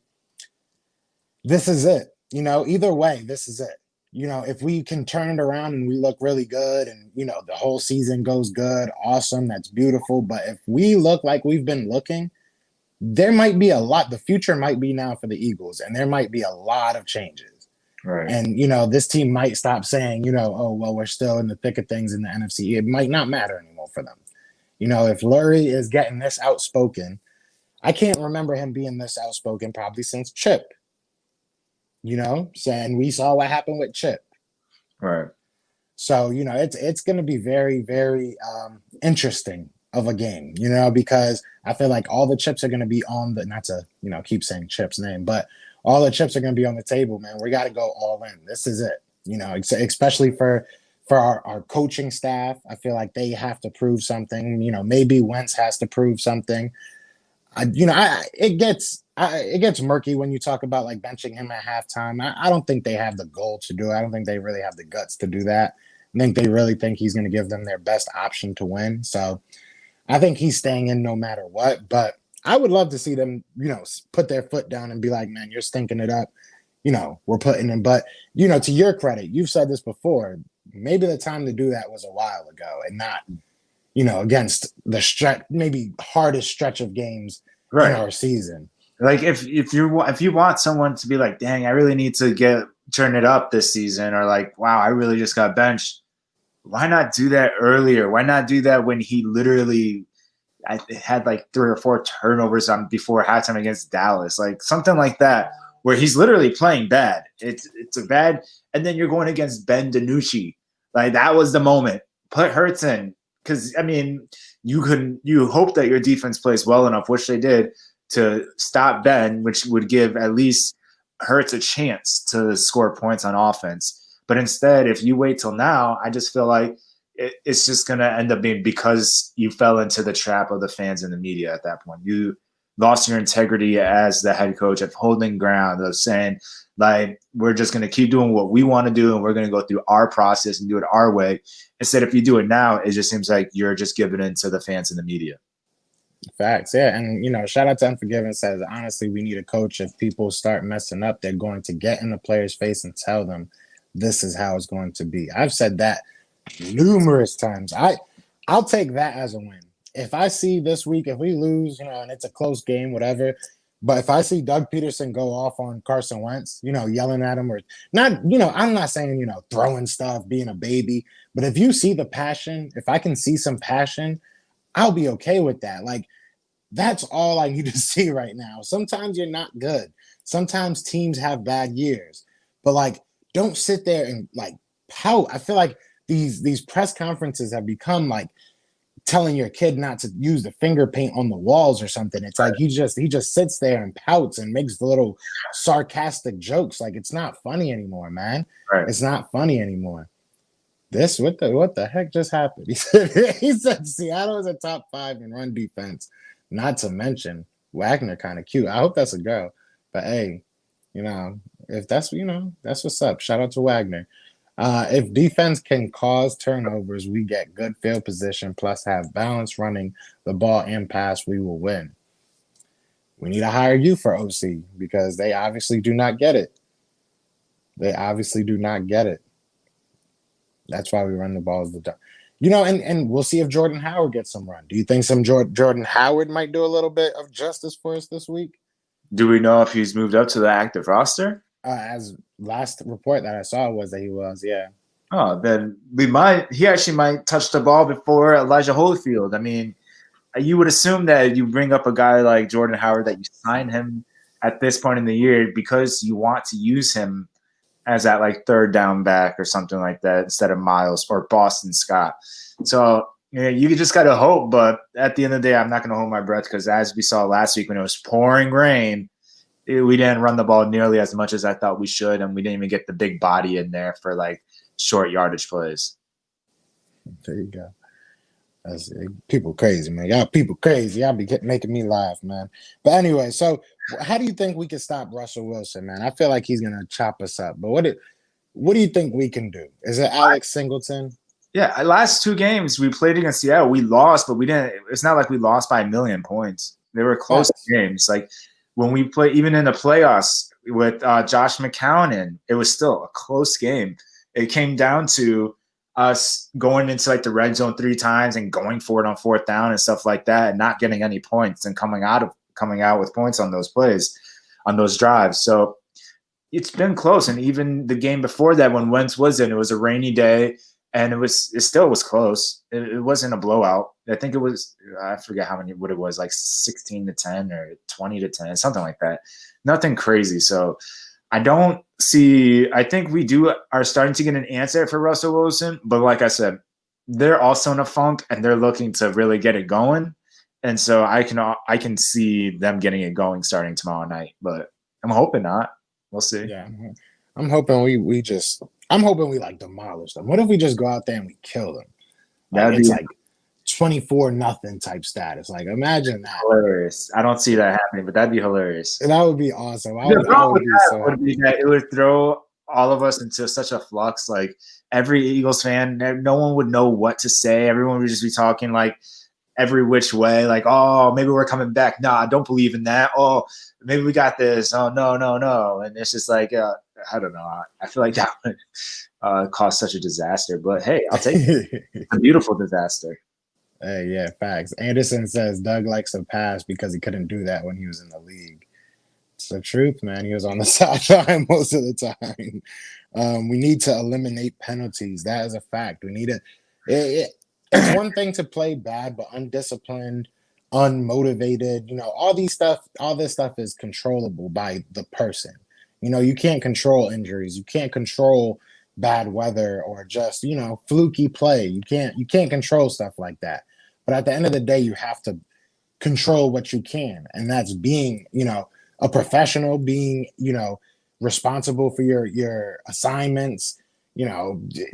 this is it. Either way, this is it. If we can turn it around and we look really good and, the whole season goes good, awesome, that's beautiful. But if we look like we've been looking, there might be the future might be now for the Eagles, and there might be a lot of changes. Right. And, this team might stop saying, oh, well, we're still in the thick of things in the NFC. It might not matter anymore for them. If Lurie is getting this outspoken, I can't remember him being this outspoken probably since Chip. Saying we saw what happened with Chip. Right. So, it's going to be very, very interesting of a game, because I feel like all the chips are going to be on not to, keep saying Chip's name, but all the chips are going to be on the table, man. We got to go all in. This is it. Especially for our coaching staff. I feel like they have to prove something. Maybe Wentz has to prove something. It gets murky when you talk about like benching him at halftime. I don't think they have the goal to do it. I don't think they really have the guts to do that. I think they really think he's going to give them their best option to win. So I think he's staying in no matter what. But I would love to see them, put their foot down and be like, man, you're stinking it up. We're putting him. But, to your credit, you've said this before. Maybe the time to do that was a while ago and not, against the maybe hardest stretch of games in our season. Like if you want someone to be like, dang, I really need to turn it up this season, or like, wow, I really just got benched. Why not do that earlier? Why not do that when he literally had like 3 or 4 turnovers before halftime against Dallas, like something like that, where he's literally playing bad. It's a bad, and then you're going against Ben DiNucci. Like that was the moment. Put Hurts in, because I mean, you hope that your defense plays well enough, which they did, to stop Ben, which would give at least Hurts a chance to score points on offense. But instead, if you wait till now, I just feel like it's just going to end up being because you fell into the trap of the fans and the media at that point. You lost your integrity as the head coach of holding ground, of saying, like, we're just going to keep doing what we want to do and we're going to go through our process and do it our way. Instead, if you do it now, it just seems like you're just giving in to the fans and the media. Facts, yeah. And, shout out to Unforgiven says, honestly, we need a coach. If people start messing up, they're going to get in the player's face and tell them this is how it's going to be. I've said that numerous times. I'll take that as a win. If I see this week, if we lose, and it's a close game, whatever, but if I see Doug Peterson go off on Carson Wentz, yelling at him, or not, I'm not saying, throwing stuff, being a baby, but if you see the passion, if I can see some passion, I'll be okay with that. Like, that's all I need to see right now. Sometimes you're not good. Sometimes teams have bad years, but like, don't sit there and like pout. I feel like these press conferences have become like telling your kid not to use the finger paint on the walls or something. It's like he just sits there and pouts and makes the little sarcastic jokes. Like, it's not funny anymore, man. Right. It's not funny anymore. What the heck just happened? He said Seattle is a top 5 in run defense. Not to mention Wagner, kind of cute. I hope that's a girl. But hey, if that's that's what's up. Shout out to Wagner. If defense can cause turnovers, we get good field position, plus have balance running the ball and pass, we will win. We need to hire you for OC because they obviously do not get it. That's why we run the balls. And we'll see if Jordan Howard gets some run. Do you think some Jordan Howard might do a little bit of justice for us this week? Do we know if he's moved up to the active roster? As last report that I saw was that he was, yeah. Oh, then he actually might touch the ball before Elijah Holyfield. I mean, you would assume that you bring up a guy like Jordan Howard, that you sign him at this point in the year because you want to use him as that like third down back or something like that instead of Miles or Boston Scott. So you just got to hope. But at the end of the day, I'm not going to hold my breath because as we saw last week when it was pouring rain, we didn't run the ball nearly as much as I thought we should, and we didn't even get the big body in there for like short yardage plays. There you go. That's people crazy, man. Y'all people crazy. Y'all be making me laugh, man. But anyway, so how do you think we can stop Russell Wilson, man? I feel like he's gonna chop us up. But what do you think we can do? Is it Alex Singleton? Yeah, last 2 games we played against Seattle, we lost, but we didn't. It's not like we lost by 1,000,000 points. They were close games. Like when we play, even in the playoffs with Josh McCown, it was still a close game. It came down to us going into like the red zone 3 times and going for it on 4th down and stuff like that, and not getting any points and coming out with points on those plays, on those drives. So it's been close. And even the game before that, when Wentz was in, it was a rainy day, and it still was close. It wasn't a blowout. I think it was, I forget what it was, like 16-10 or 20-10, something like that. Nothing crazy. So I think we are starting to get an answer for Russell Wilson, but like I said, they're also in a funk and they're looking to really get it going. And so I can see them getting it going starting tomorrow night. But I'm hoping not. We'll see. Yeah, I'm hoping I'm hoping we like demolish them. What if we just go out there and we kill them? Like That'd it's be like 24-0 type status. Like imagine that. hilarious. I don't see that happening, but that'd be hilarious. That would be awesome. I The would, I problem would with be that so would happy. be that it would throw all of us into such a flux. Like every Eagles fan, no one would know what to say. Everyone would just be talking like every which way. Like, oh, maybe we're coming back. Nah, I don't believe in that. Oh, maybe we got this. Oh, no, no, no. And it's just like, I don't know. I feel like that would cause such a disaster. But hey, I'll take it. It's a beautiful disaster. Hey, yeah, facts. Anderson says Doug likes to pass because he couldn't do that when he was in the league. It's the truth, man. He was on the sideline most of the time. We need to eliminate penalties. That is a fact. We need it's one thing to play bad, but undisciplined, unmotivated, all this stuff is controllable by the person. You can't control injuries. You can't control bad weather or just, fluky play. You can't control stuff like that. But at the end of the day, you have to control what you can. And that's being, a professional, being, responsible for your assignments,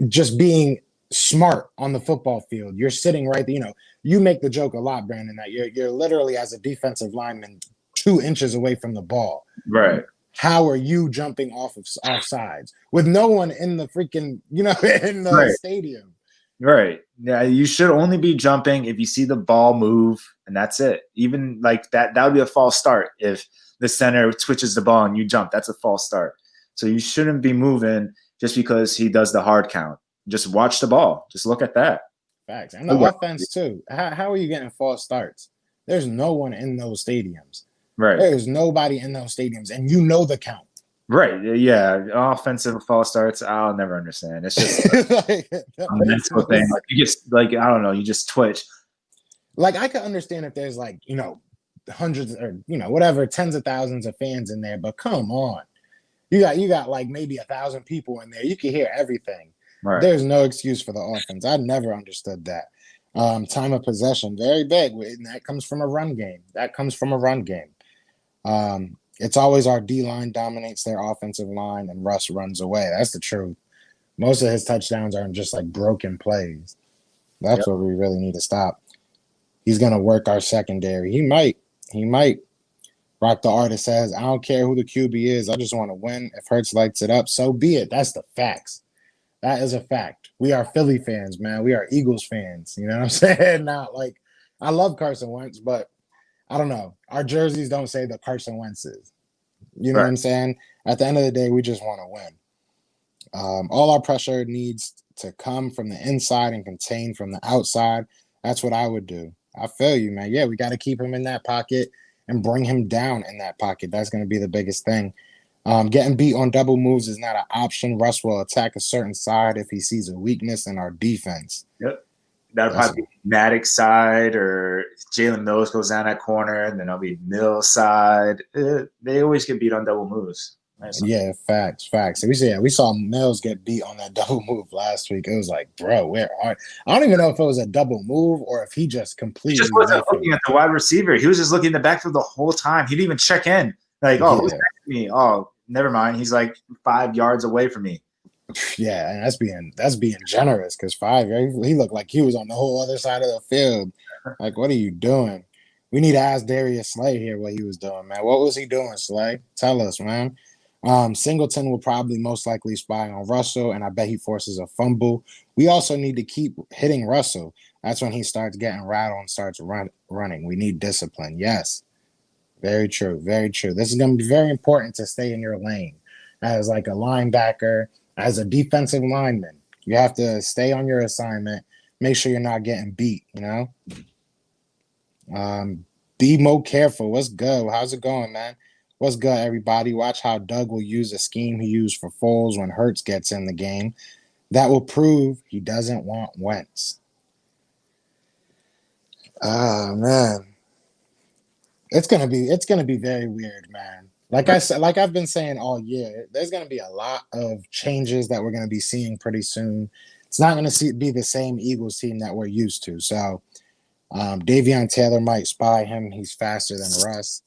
just being smart on the football field. You're sitting right there, you make the joke a lot, Brandon, that you're literally as a defensive lineman 2 inches away from the ball. Right. How are you jumping off sides with no one in the freaking, in the stadium? Right. Yeah, you should only be jumping if you see the ball move, and that's it. Even like that would be a false start. If the center switches the ball and you jump, that's a false start. So you shouldn't be moving just because he does the hard count. Just watch the ball. Just look at that. Facts. And the offense too. How are you getting false starts? There's no one in those stadiums. Right. There's nobody in those stadiums, and you know the count. Right. Yeah. Offensive false starts, I'll never understand. It's just like, a mental thing. Like you just I don't know, you just twitch. Like I could understand if there's hundreds or whatever, tens of thousands of fans in there, but come on. You got like maybe 1,000 people in there. You can hear everything. Right. There's no excuse for the offense. I never understood that. Time of possession, very big. And that comes from a run game. It's always our D-line dominates their offensive line and Russ runs away. That's the truth. Most of his touchdowns are just like broken plays. That's what we really need to stop. He's going to work our secondary. He might. Rock the Artist says, I don't care who the QB is. I just want to win. If Hurts lights it up, so be it. That's the facts. That is a fact. We are Philly fans, man. We are Eagles fans. You know what I'm saying? Not like I love Carson Wentz, but I don't know. Our jerseys don't say the Carson Wentz's. You know what I'm saying? At the end of the day, we just want to win. All our pressure needs to come from the inside and contain from the outside. That's what I would do. I feel you, man. Yeah, we got to keep him in that pocket and bring him down in that pocket. That's going to be the biggest thing. Getting beat on double moves is not an option. Russ will attack a certain side if he sees a weakness in our defense. Yep. That'll probably be Maddox side, or Jalen Mills goes down that corner, and then it'll be Mills side. They always get beat on double moves. Yeah, facts. We saw Mills get beat on that double move last week. It was like, bro, where are? I don't even know if it was a double move or if he just completely. He just wasn't looking at the wide receiver. He was just looking in the backfield the whole time. He didn't even check in. Like, who's next to me? Oh, never mind. He's like 5 yards away from me. Yeah, and that's being generous because 5 yards. He looked like he was on the whole other side of the field. Like, what are you doing? We need to ask Darius Slay here what he was doing, man. What was he doing, Slay? Tell us, man. Singleton will probably most likely spy on Russell, and I bet he forces a fumble. We also need to keep hitting Russell. That's when he starts getting rattled and starts running. We need discipline. Yes. Very true. Very true. This is going to be very important to stay in your lane as like a linebacker, as a defensive lineman. You have to stay on your assignment. Make sure you're not getting beat, Be more careful. What's good? How's it going, man? What's good, everybody? Watch how Doug will use a scheme he used for Foles when Hurts gets in the game. That will prove he doesn't want Wentz. Ah, man. It's gonna be very weird, man. Like I said, like I've been saying all year, there's gonna be a lot of changes that we're gonna be seeing pretty soon. It's not gonna be the same Eagles team that we're used to. So Davion Taylor might spy him. He's faster than Russ.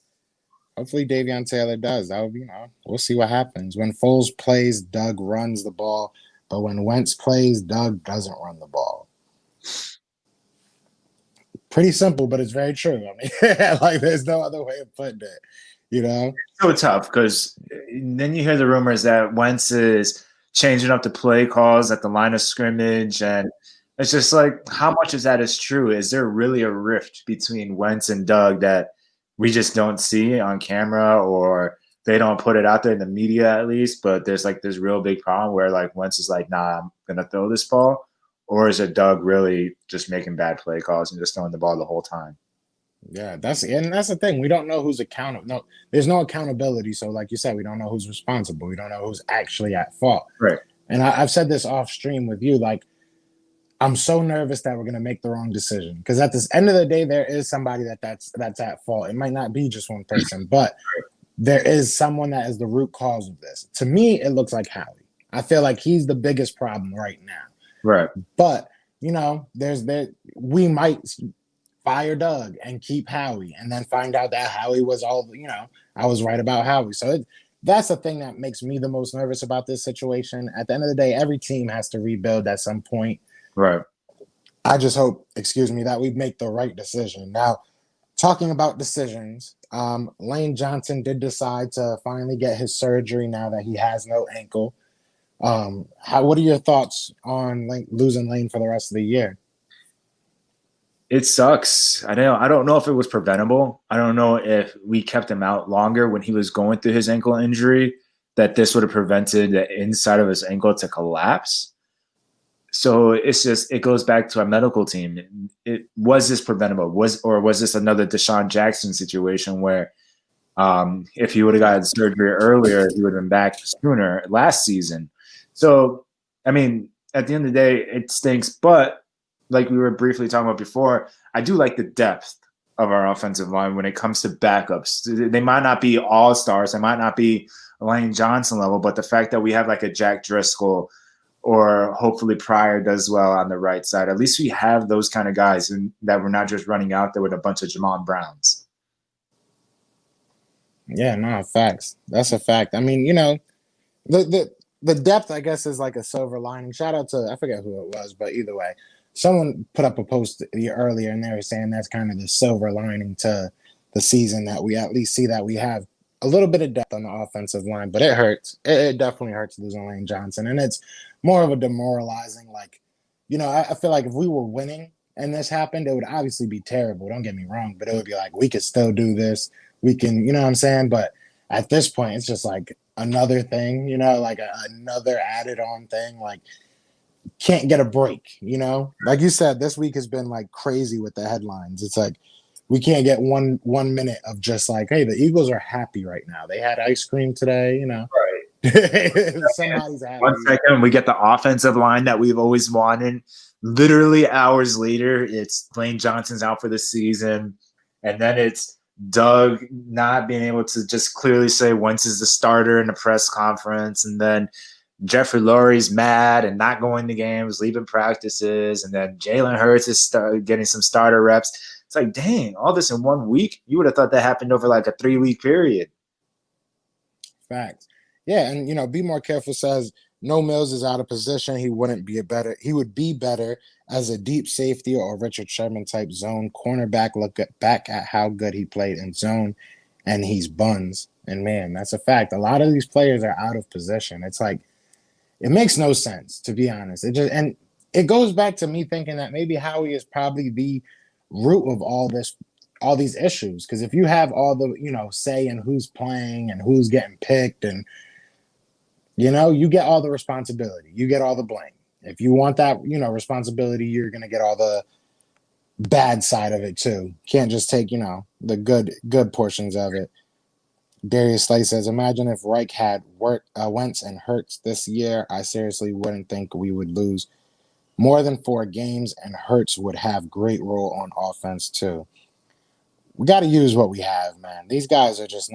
Hopefully Davion Taylor does. That would be, we'll see what happens. When Foles plays, Doug runs the ball. But when Wentz plays, Doug doesn't run the ball. Pretty simple, but it's very true. I mean, like there's no other way of putting it, you know? So tough because then you hear the rumors that Wentz is changing up the play calls at the line of scrimmage, and it's just like, how much of that is true? Is there really a rift between Wentz and Doug that we just don't see on camera, or they don't put it out there in the media at least? But there's like this real big problem where like Wentz is like, nah, I'm gonna throw this ball, or is it Doug really just making bad play calls and just throwing the ball the whole time? Yeah, that's the thing. We don't know who's accountable. No, there's no accountability. So, like you said, we don't know who's responsible. We don't know who's actually at fault. Right. And I've said this off stream with you. Like, I'm so nervous that we're gonna make the wrong decision because at the end of the day, there is somebody that's at fault. It might not be just one person, but there is someone that is the root cause of this. To me, it looks like Howie. I feel like he's the biggest problem right now. Right. But we might fire Doug and keep Howie, and then find out that Howie was I was right about Howie. So that's the thing that makes me the most nervous about this situation. At the end of the day, every team has to rebuild at some point. Right. I just hope, that we make the right decision. Now, talking about decisions, Lane Johnson did decide to finally get his surgery now that he has no ankle. What are your thoughts on losing Lane for the rest of the year? It sucks. I don't know if it was preventable. I don't know if we kept him out longer when he was going through his ankle injury, that this would have prevented the inside of his ankle to collapse. So it goes back to our medical team. Was this preventable? Was this another Deshaun Jackson situation where if he would have gotten surgery earlier, he would have been back sooner last season? So, I mean, at the end of the day, it stinks. But like we were briefly talking about before, I do like the depth of our offensive line when it comes to backups. They might not be all-stars. They might not be Lane Johnson level, but the fact that we have like a Jack Driscoll, or hopefully Pryor does well on the right side. At least we have those kind of guys, and that we're not just running out there with a bunch of Jamon Browns. Yeah, no, facts. That's a fact. I mean, the depth, I guess, is like a silver lining. Shout out to, I forget who it was, but either way, someone put up a post earlier and they were saying that's kind of the silver lining to the season, that we at least see that we have a little bit of depth on the offensive line, but it hurts. It definitely hurts losing Lane Johnson. And it's more of a demoralizing, I feel like if we were winning and this happened, it would obviously be terrible. Don't get me wrong, but it would be like, we could still do this. We can, you know what I'm saying? But at this point, it's just like another thing, like another added on thing. Like, can't get a break, Like you said, this week has been like crazy with the headlines. It's like, we can't get one minute of just like, hey, the Eagles are happy right now. They had ice cream today, Right. Somebody's happy. 1 second, we get the offensive line that we've always wanted. Literally hours later, it's Lane Johnson's out for the season. And then it's Doug not being able to just clearly say Wentz is the starter in the press conference. And then Jeffrey Lurie's mad and not going to games, leaving practices. And then Jalen Hurts is getting some starter reps. It's like, dang, all this in 1 week? You would have thought that happened over like a 3-week period. Facts. Yeah, and Be More Careful says no Mills is out of position. He would be better as a deep safety or a Richard Sherman type zone cornerback. Look back at how good he played in zone, and he's buns. And man, that's a fact. A lot of these players are out of position. It's like, it makes no sense, to be honest. And it goes back to me thinking that maybe Howie is probably the root of all these issues. Because if you have all the, say in who's playing and who's getting picked, and you get all the responsibility, you get all the blame. If you want that, responsibility, you're gonna get all the bad side of it too. Can't just take, the good portions of it. Darius Slay says, imagine if Reich had Wentz and Hurts this year. I seriously wouldn't think we would lose more than 4 games, and Hurts would have great role on offense too. We got to use what we have, man. These guys are just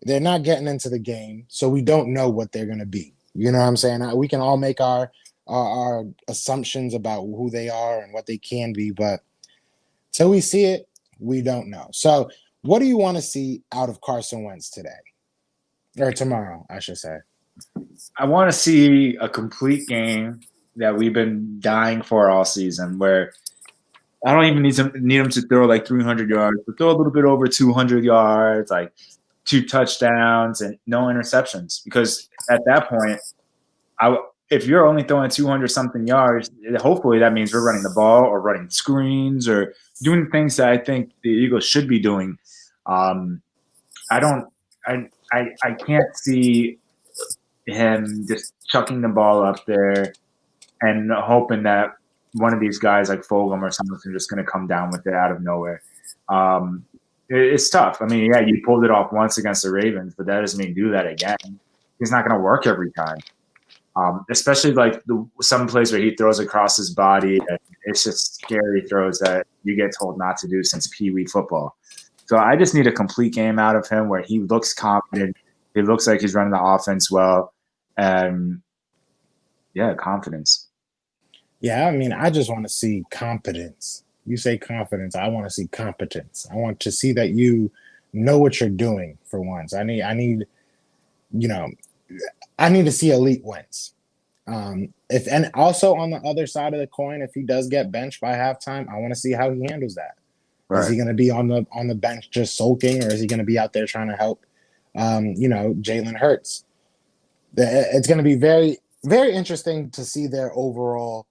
they're not getting into the game, so we don't know what they're going to be. You know what I'm saying? We can all make our assumptions about who they are and what they can be, but till we see it, we don't know. So what do you want to see out of Carson Wentz today or tomorrow? I should say. I want to see a complete game that we've been dying for all season, where I don't even need him to throw like 300 yards, but throw a little bit over 200 yards, like 2 touchdowns and no interceptions. Because at that point, if you're only throwing 200 something yards, hopefully that means we're running the ball or running screens or doing things that I think the Eagles should be doing. I can't see him just chucking the ball up there and hoping that one of these guys like Fulgham or something is just going to come down with it out of nowhere. It's tough. I mean, yeah, you pulled it off once against the Ravens, but that doesn't mean do that again. He's not going to work every time. Especially like some plays where he throws across his body. It's just scary throws that you get told not to do since Pee Wee football. So I just need a complete game out of him where he looks confident. He looks like he's running the offense well. And, yeah, confidence. Yeah, I mean, I just want to see competence. You say confidence. I want to see competence. I want to see that you know what you're doing for once. I need to see elite wins. And also on the other side of the coin, if he does get benched by halftime, I want to see how he handles that. Right. Is he going to be on the bench just sulking, or is he going to be out there trying to help? Jalen Hurts. It's going to be very, very interesting to see their overall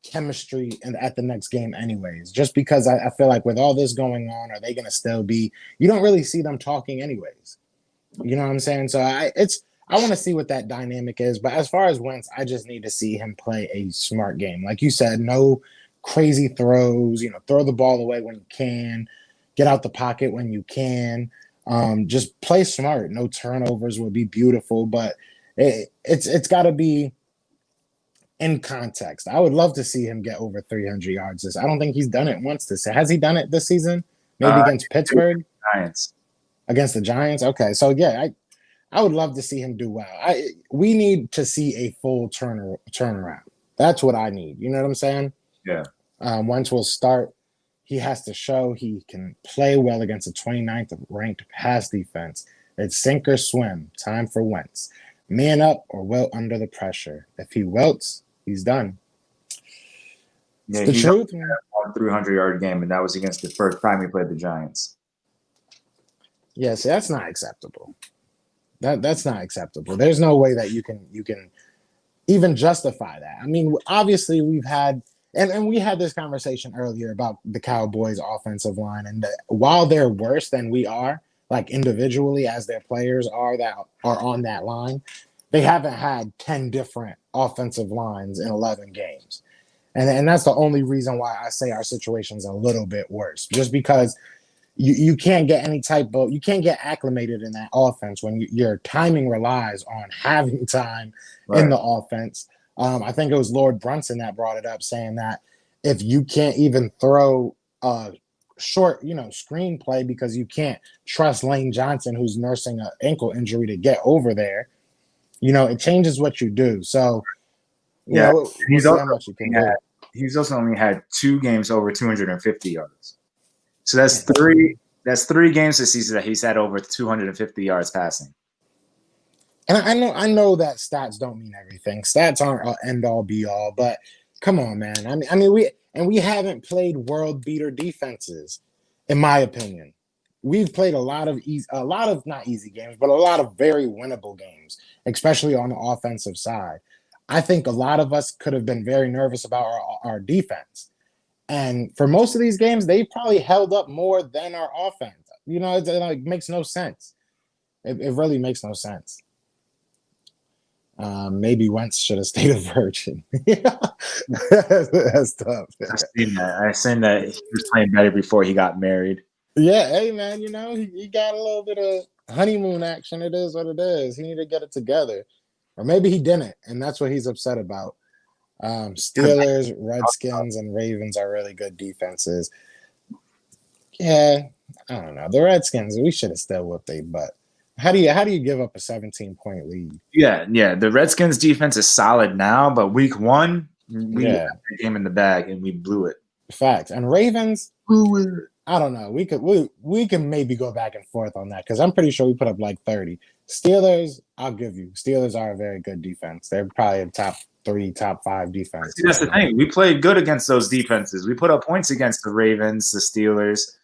chemistry and at the next game, anyways. Just because I feel like with all this going on, are they going to still be? You don't really see them talking, anyways. You know what I'm saying? So I want to see what that dynamic is. But as far as Wentz, I just need to see him play a smart game. Like you said, no crazy throws, throw the ball away when you can, get out the pocket when you can. Just play smart. No turnovers would be beautiful, but it's got to be in context. I would love to see him get over 300 yards. I don't think he's done it once this. Has he done it this season? Maybe against Pittsburgh? Giants. Against the Giants? Okay, so yeah, I would love to see him do well. We need to see a full turnaround. That's what I need. You know what I'm saying? Yeah. Once we'll start, he has to show he can play well against a 29th ranked pass defense. It's sink or swim. Time for Wentz. Man up or wilt under the pressure. If he wilts, he's done. Yeah, it's the truth. A 300-yard game, and that was against the first time he played the Giants. Yeah, see, that's not acceptable. That's not acceptable. There's no way that you can even justify that. I mean, obviously we've had and we had this conversation earlier about the Cowboys' offensive line, and while they're worse than we are, like individually as their players are that are on that line, they haven't had 10 different offensive lines in 11 games. And that's the only reason why I say our situation's a little bit worse, just because you can't get you can't get acclimated in that offense when your timing relies on having time in the offense. I think it was Lord Brunson that brought it up, saying that if you can't even throw a short, screenplay because you can't trust Lane Johnson, who's nursing an ankle injury, to get over there, it changes what you do. So, he's also only had 2 games over 250 yards. So that's three games this season that he's had over 250 yards passing. And I know that stats don't mean everything. Stats aren't an end all be all, but come on, man. I mean we haven't played world beater defenses, in my opinion. We've played a lot of not easy games, but a lot of very winnable games, especially on the offensive side. I think a lot of us could have been very nervous about our defense. And for most of these games, they probably held up more than our offense. It makes no sense. It really makes no sense. Maybe Wentz should have stayed a virgin. That's tough. I seen that he was playing better before he got married. Yeah, hey man, he got a little bit of honeymoon action. It is what it is. He needed to get it together, or maybe he didn't, and that's what he's upset about. Steelers, Redskins, and Ravens are really good defenses. Yeah, I don't know. The Redskins, we should have still whipped their butt. How do you give up a 17-point lead? Yeah. The Redskins defense is solid now, but week 1, we had the game in the bag and we blew it. Facts. And Ravens, I don't know. We can maybe go back and forth on that because I'm pretty sure we put up like 30. Steelers, I'll give you. Steelers are a very good defense. They're probably a top 3, top 5 defense. See, that's the thing. We played good against those defenses. We put up points against the Ravens, the Steelers,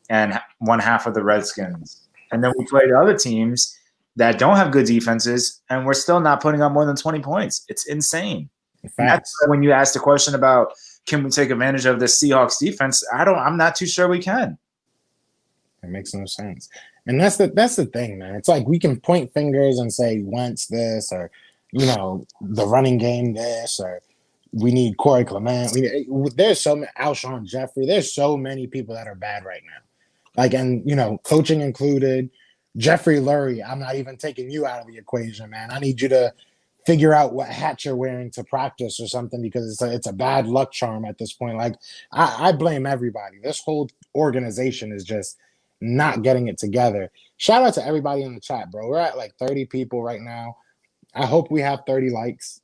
and one half of the Redskins. And then we played other teams that don't have good defenses, and we're still not putting up more than 20 points. It's insane. That's when you ask the question about can we take advantage of the Seahawks defense? I'm not too sure we can. It makes no sense. And that's the thing, man. It's like we can point fingers and say Wentz this, or the running game this, or we need Corey Clement. There's so many Alshon Jeffrey. There's so many people that are bad right now. Like, and coaching included. Jeffrey Lurie, I'm not even taking you out of the equation, man. I need you to figure out what hat you're wearing to practice or something, because it's a bad luck charm at this point. Like, I blame everybody. This whole organization is just not getting it together. Shout out to everybody in the chat, bro. We're at like 30 people right now. I hope we have 30 likes.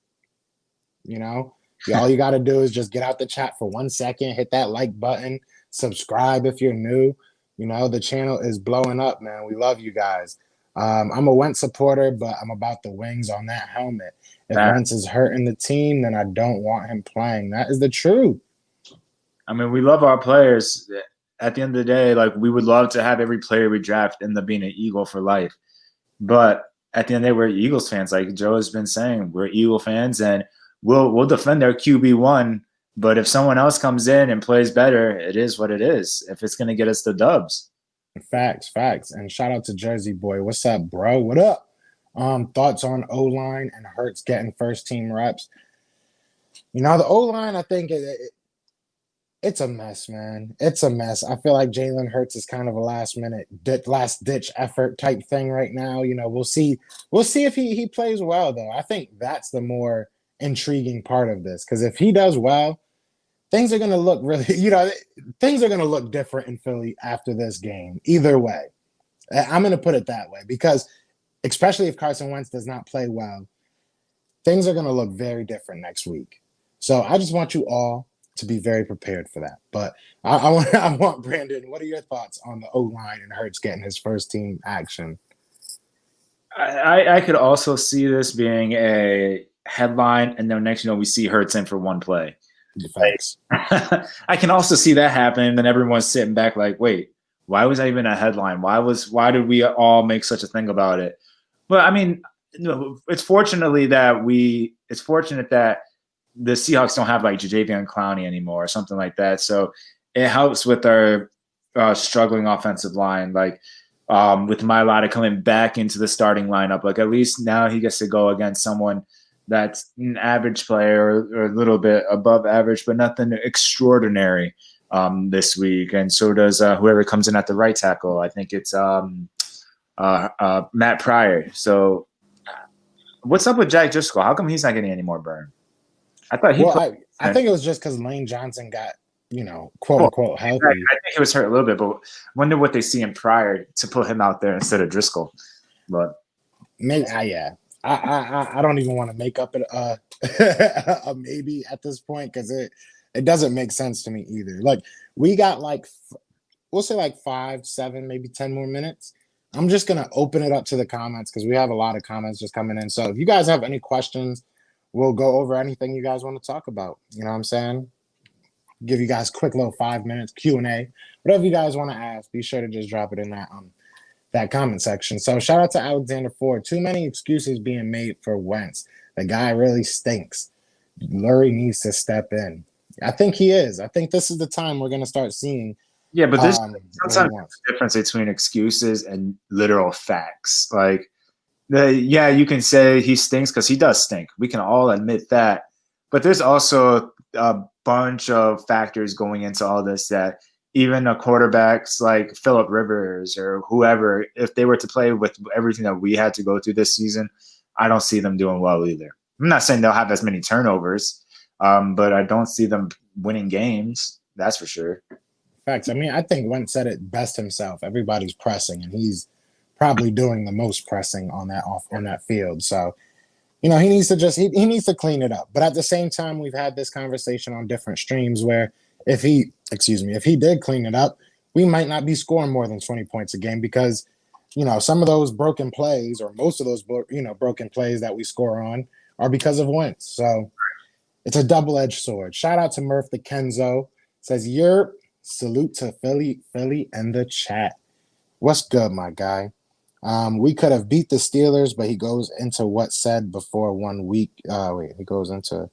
All you got to do is just get out the chat for 1 second, hit that like button, subscribe if you're new. The channel is blowing up, man. We love you guys. I'm a Wentz supporter, but I'm about the wings on that helmet. If Wentz is hurting the team, then I don't want him playing. That is the truth. I mean, we love our players. At the end of the day, like, we would love to have every player we draft end up being an Eagle for life. But at the end of the day, we're Eagles fans. Like Joe has been saying, we're Eagle fans, and we'll defend our QB1. But if someone else comes in and plays better, it is what it is. If it's going to get us the dubs. Facts. And shout out to Jersey Boy. What's up, bro? What up? Thoughts on O-line and Hurts getting first team reps? The O-line, I think it's a mess, man. It's a mess. I feel like Jalen Hurts is kind of a last ditch effort type thing right now. We'll see if he plays well, though. I think that's the more intriguing part of this, because if he does well, things are going to look really, things are going to look different in Philly after this game. Either way, I'm going to put it that way, because especially if Carson Wentz does not play well, things are going to look very different next week. So I just want you all to be very prepared for that. But I want Brandon, what are your thoughts on the O-line and Hurts getting his first team action? I could also see this being a headline, and then next we see Hurts in for one play. Thanks. I can also see that happen, and everyone's sitting back like, wait, why was that even a headline? Why did we all make such a thing about it? But I mean, it's fortunate that the Seahawks don't have like Jadeveon Clowney anymore or something like that. So it helps with our struggling offensive line, like with Mailata coming back into the starting lineup. Like, at least now he gets to go against someone that's an average player or a little bit above average, but nothing extraordinary this week. And so does whoever comes in at the right tackle. I think it's Matt Pryor. So what's up with Jack Driscoll? How come he's not getting any more burn? I thought I think it was just because Lane Johnson got, quote unquote healthy. I think he was hurt a little bit, but wonder what they see in Pryor to put him out there instead of Driscoll. But maybe, yeah. I don't even want to make up a maybe at this point, because it doesn't make sense to me either. Like, we got we'll say 5, 7, maybe 10 more minutes. I'm just gonna open it up to the comments, because we have a lot of comments just coming in. So if you guys have any questions, we'll go over anything you guys want to talk about. You know what I'm saying? Give you guys a quick little 5 minutes Q&A. Whatever you guys want to ask, be sure to just drop it in that comment section. So shout out to Alexander Ford. Too many excuses being made for Wentz. The guy really stinks. Lurie needs to step in. I think he is. I think this is the time we're going to start seeing. Yeah, but there's sometimes a difference between excuses and literal facts. Like, you can say he stinks because he does stink. We can all admit that. But there's also a bunch of factors going into all this that even quarterbacks like Phillip Rivers or whoever, if they were to play with everything that we had to go through this season, I don't see them doing well either. I'm not saying they'll have as many turnovers, but I don't see them winning games. That's for sure. Facts. I mean, I think Wentz said it best himself. Everybody's pressing, and he's probably doing the most pressing on that field. So, he needs to clean it up. But at the same time, we've had this conversation on different streams where if he did clean it up, we might not be scoring more than 20 points a game because, some of those broken plays or most of those, broken plays that we score on are because of Wentz. So it's a double-edged sword. Shout out to Murph the Kenzo. Says, salute to Philly in the chat. What's good, my guy? We could have beat the Steelers, but he goes into what said before 1 week. He goes into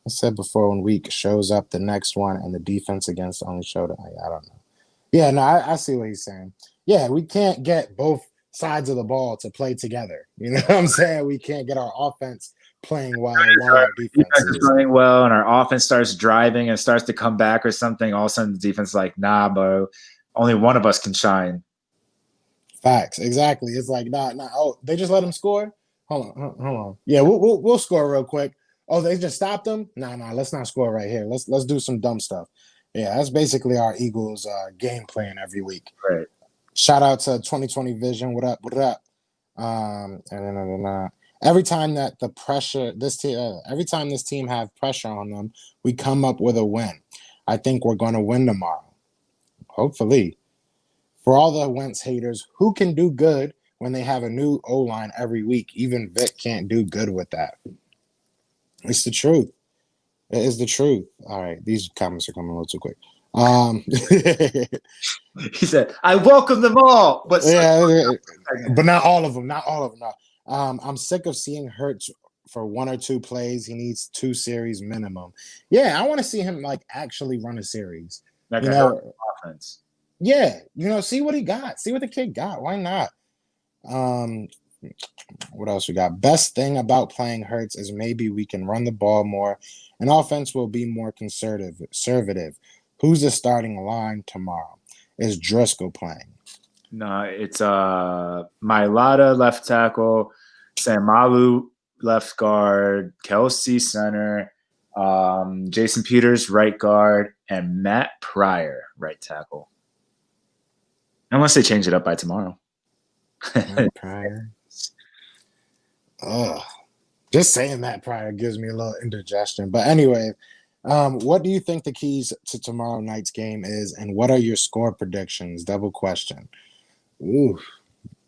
I said before 1 week shows up the next one, and the defense against only showed. I don't know. Yeah, no, I see what he's saying. Yeah, we can't get both sides of the ball to play together. You know what I'm saying? We can't get our offense playing while our defense is playing well, and our offense starts driving and starts to come back or something. All of a sudden, the defense is like, nah, bro, only one of us can shine. Facts, exactly. It's like, nah. Oh, they just let him score. Hold on. Yeah, we'll score real quick. Oh, they just stopped them. Nah. Let's not score right here. Let's do some dumb stuff. Yeah, that's basically our Eagles game plan every week. Right. Shout out to 2020 Vision. What up? Every time that every time this team have pressure on them, we come up with a win. I think we're going to win tomorrow. Hopefully. For all the Wentz haters, who can do good when they have a new O-line every week? Even Vic can't do good with that. It's the truth. It is the truth. All right, these comments are coming a little too quick. He said, "I welcome them all," but but not all of them. Not all of them. No. I'm sick of seeing Hurts for 1 or 2 plays. He needs 2 series minimum. Yeah, I want to see him actually run a series. Like offense. Yeah, see what he got. See what the kid got. Why not? What else we got? Best thing about playing Hurts is maybe we can run the ball more, and offense will be more conservative. Who's the starting line tomorrow? Is Driscoll playing? No, it's Mailata left tackle, Samalu left guard, Kelsey center, Jason Peters right guard, and Matt Pryor right tackle. Unless they change it up by tomorrow. Matt Pryor. Just saying Matt Pryor gives me a little indigestion. But anyway, what do you think the keys to tomorrow night's game is, and what are your score predictions? Double question. Ooh,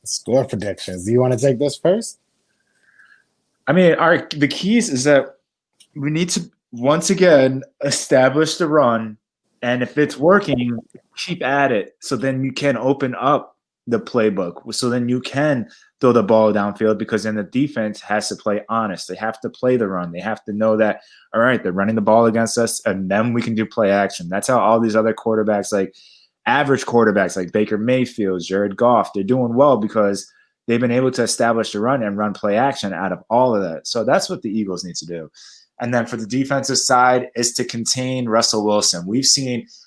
score predictions. Do you want to take this first? I mean, the keys is that we need to once again establish the run, and if it's working, keep at it. So then you can open up the playbook. So then you can throw the ball downfield, because then the defense has to play honest. They have to play the run. They have to know that, all right, they're running the ball against us, and then we can do play action. That's how all these other quarterbacks, like average quarterbacks like Baker Mayfield, Jared Goff, they're doing well because they've been able to establish the run and run play action out of all of that. So that's what the Eagles need to do. And then for the defensive side is to contain Russell Wilson. We've seen –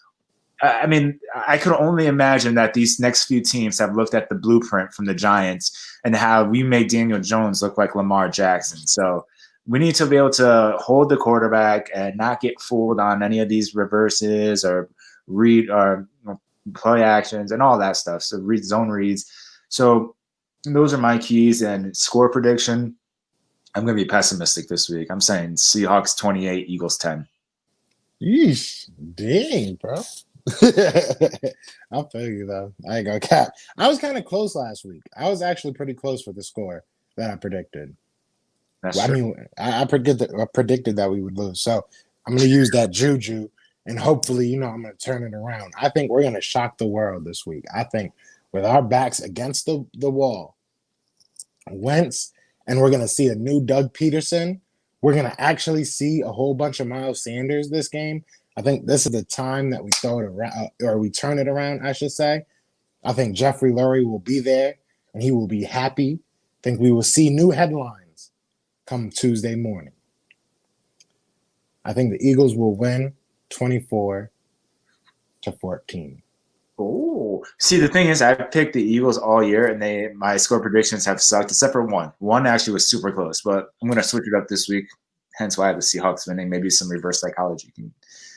I mean, I could only imagine that these next few teams have looked at the blueprint from the Giants and how we made Daniel Jones look like Lamar Jackson. So we need to be able to hold the quarterback and not get fooled on any of these reverses or read or play actions and all that stuff. So read zone reads. So those are my keys. And score prediction, I'm going to be pessimistic this week. I'm saying Seahawks 28, Eagles 10. Yeesh. Dang, bro. I'll feel you, though. I ain't gonna cap. I was kind of close last week. I was actually pretty close for the score that I predicted. I mean, I predicted that we would lose. So I'm going to use that juju, and hopefully, I'm going to turn it around. I think we're going to shock the world this week. I think with our backs against the wall, Wentz, and we're going to see a new Doug Peterson. We're going to actually see a whole bunch of Miles Sanders this game. I think this is the time that we throw it around, or we turn it around, I should say. I think Jeffrey Lurie will be there, and he will be happy. I think we will see new headlines come Tuesday morning. I think the Eagles will win 24-14. Oh, see, the thing is, I picked the Eagles all year, and my score predictions have sucked, except for one. One actually was super close, but I'm going to switch it up this week. Hence why I have the Seahawks winning. Maybe some reverse psychology.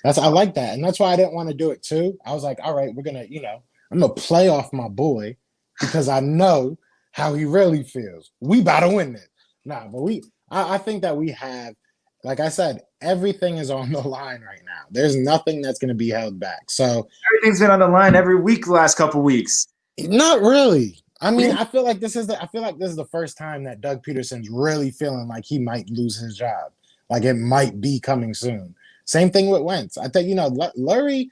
I like that, and that's why I didn't want to do it too. I was like, all right, we're gonna, I'm gonna play off my boy because I know how he really feels. We about to win it. Nah, but I think that we have like I said, everything is on the line right now. There's nothing that's going to be held back. So Everything's been on the line every week the last couple weeks. not really. I mean, I feel like this is the first time that Doug Peterson's really feeling like he might lose his job. Like it might be coming soon. Same thing with Wentz. I think, Lurie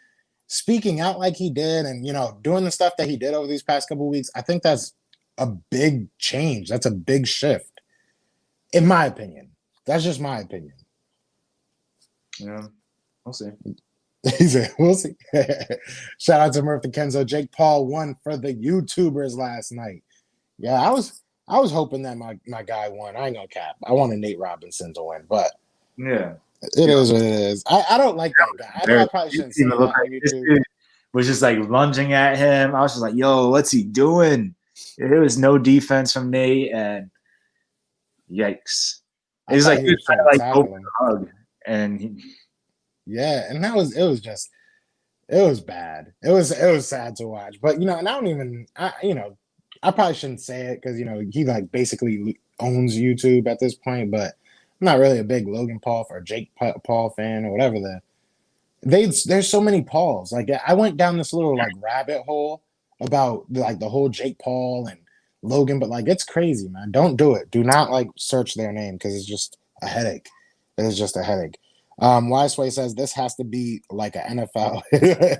speaking out like he did and, doing the stuff that he did over these past couple of weeks, I think that's a big change. That's a big shift, in my opinion. That's just my opinion. Yeah, we'll see. He said, we'll see. Shout out to Murph and Kenzo. Jake Paul won for the YouTubers last night. Yeah, I was hoping that my guy won. I ain't gonna cap. I wanted Nate Robinson to win, but yeah, it is what it is. I don't like that guy. I know I probably shouldn't say that on YouTube. Was just like lunging at him. I was just like, yo, what's he doing? There was no defense from Nate, and yikes. It was like, open hug, and yeah, and it was bad. It was sad to watch. But and I don't even I probably shouldn't say it because he like basically owns YouTube at this point, but I'm not really a big Logan Paul or Jake Paul fan or whatever there's so many Pauls. Like I went down this little like rabbit hole about like the whole Jake Paul and Logan, but like it's crazy, man. Don't do it. Do not like search their name because it's just a headache. It is just a headache. Wiseway says this has to be like an NFL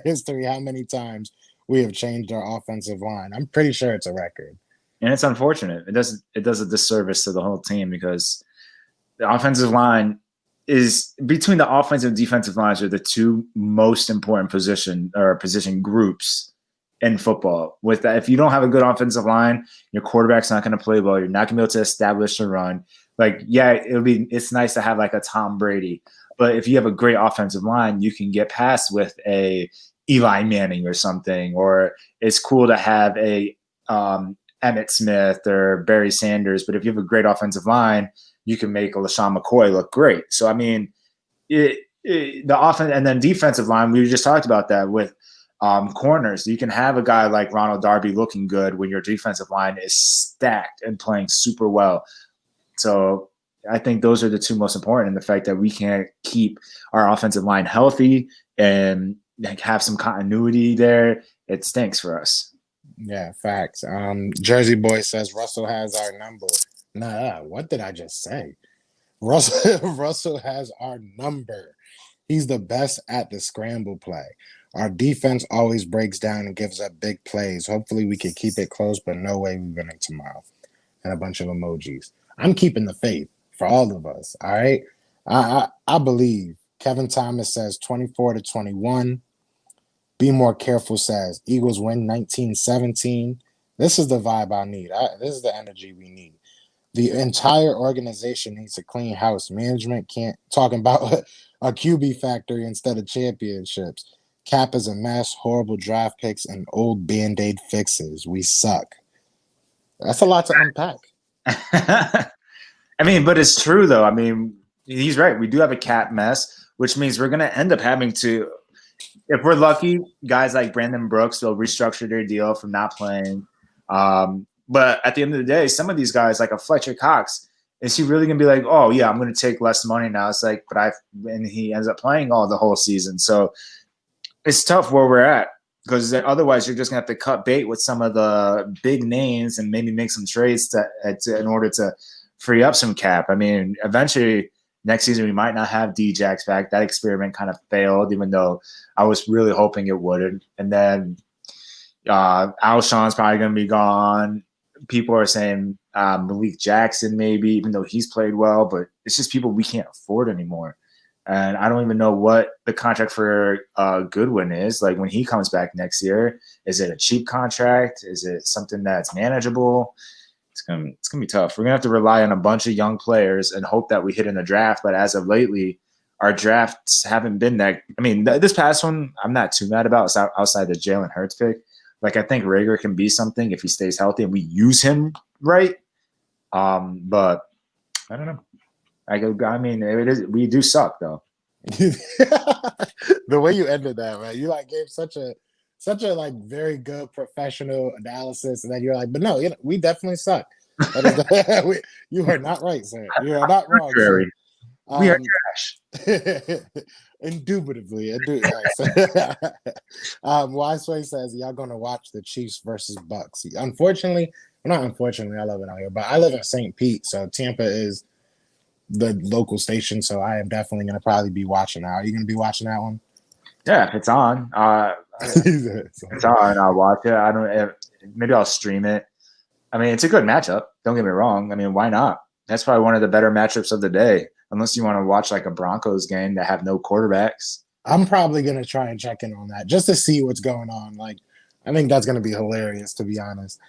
history. How many times we have changed our offensive line? I'm pretty sure it's a record. And it's unfortunate. It does a disservice to the whole team because the offensive line is between the offensive and defensive lines are the two most important position groups in football. With that, if you don't have a good offensive line, your quarterback's not going to play well. You're not going to be able to establish a run. Like, yeah, it's nice to have like a Tom Brady, but if you have a great offensive line, you can get past with a Eli Manning or something, or it's cool to have a Emmitt Smith or Barry Sanders. But if you have a great offensive line, you can make a LaShawn McCoy look great. So, I mean, the offense and then defensive line, we just talked about that with corners. You can have a guy like Ronald Darby looking good when your defensive line is stacked and playing super well. So I think those are the two most important, and the fact that we can't keep our offensive line healthy and like have some continuity there, it stinks for us. Yeah, facts. Jersey Boy says Russell has our number. Nah, what did I just say? Russell has our number. He's the best at the scramble play. Our defense always breaks down and gives up big plays. Hopefully we can keep it close, but no way we win it tomorrow. And a bunch of emojis. I'm keeping the faith for all of us. All right. I believe. Kevin Thomas says 24-21. Be More Careful says Eagles win 19-17. This is the vibe I need. This is the energy we need. The entire organization needs a clean house. Management can't talking about a QB factory instead of championships. Cap is a mess, horrible draft picks, and old Band-Aid fixes. We suck. That's a lot to unpack. I mean, but it's true, though. I mean, he's right. We do have a cap mess, which means we're going to end up having to, if we're lucky, guys like Brandon Brooks will restructure their deal from not playing. But at the end of the day, some of these guys, like a Fletcher Cox, is he really going to be like, oh, yeah, I'm going to take less money now? It's like, and he ends up playing all the whole season. So it's tough where we're at because otherwise you're just going to have to cut bait with some of the big names and maybe make some trades in order to free up some cap. I mean, eventually next season we might not have Djax back. That experiment kind of failed, even though I was really hoping it wouldn't. And then Alshon's probably going to be gone. People are saying Malik Jackson maybe, even though he's played well, but it's just people we can't afford anymore. And I don't even know what the contract for Goodwin is. Like when he comes back next year, is it a cheap contract? Is it something that's manageable? It's gonna be tough. We're gonna have to rely on a bunch of young players and hope that we hit in the draft. But as of lately, our drafts haven't been that. I mean, this past one, I'm not too mad about outside the Jalen Hurts pick. Like I think Rager can be something if he stays healthy and we use him right. But I don't know. I mean, it is. We do suck though. The way you ended that, man, you like gave such a like very good professional analysis, and then you're like, but no, we definitely suck. You are not right, sir. You are not wrong. Sir. We are Um, trash. Indubitably, Wiseway says y'all gonna watch the Chiefs versus Bucks. Unfortunately, well, not unfortunately, I love it out here, but I live in St. Pete, so Tampa is the local station. So I am definitely gonna probably be watching that. Are you gonna be watching that one? Yeah, if it's on, it's on. I'll watch it. I don't. Maybe I'll stream it. I mean, it's a good matchup. Don't get me wrong. I mean, why not? That's probably one of the better matchups of the day. Unless you want to watch like a Broncos game that have no quarterbacks. I'm probably gonna try and check in on that just to see what's going on. Like, I think that's gonna be hilarious, to be honest.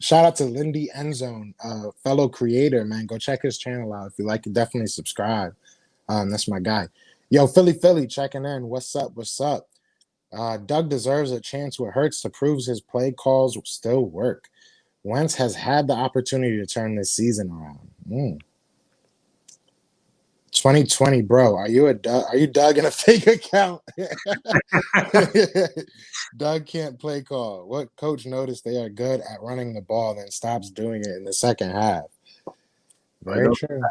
Shout out to Lindy Endzone, fellow creator, man. Go check his channel out. If you like it, definitely subscribe. That's my guy. Yo, Philly checking in. What's up? What's up? Doug deserves a chance with Hurts to prove his play calls still work. Wentz has had the opportunity to turn this season around. 2020, bro. Are you Doug in a fake account? Doug can't play call. What coach noticed they are good at running the ball, then stops doing it in the second half? Very true.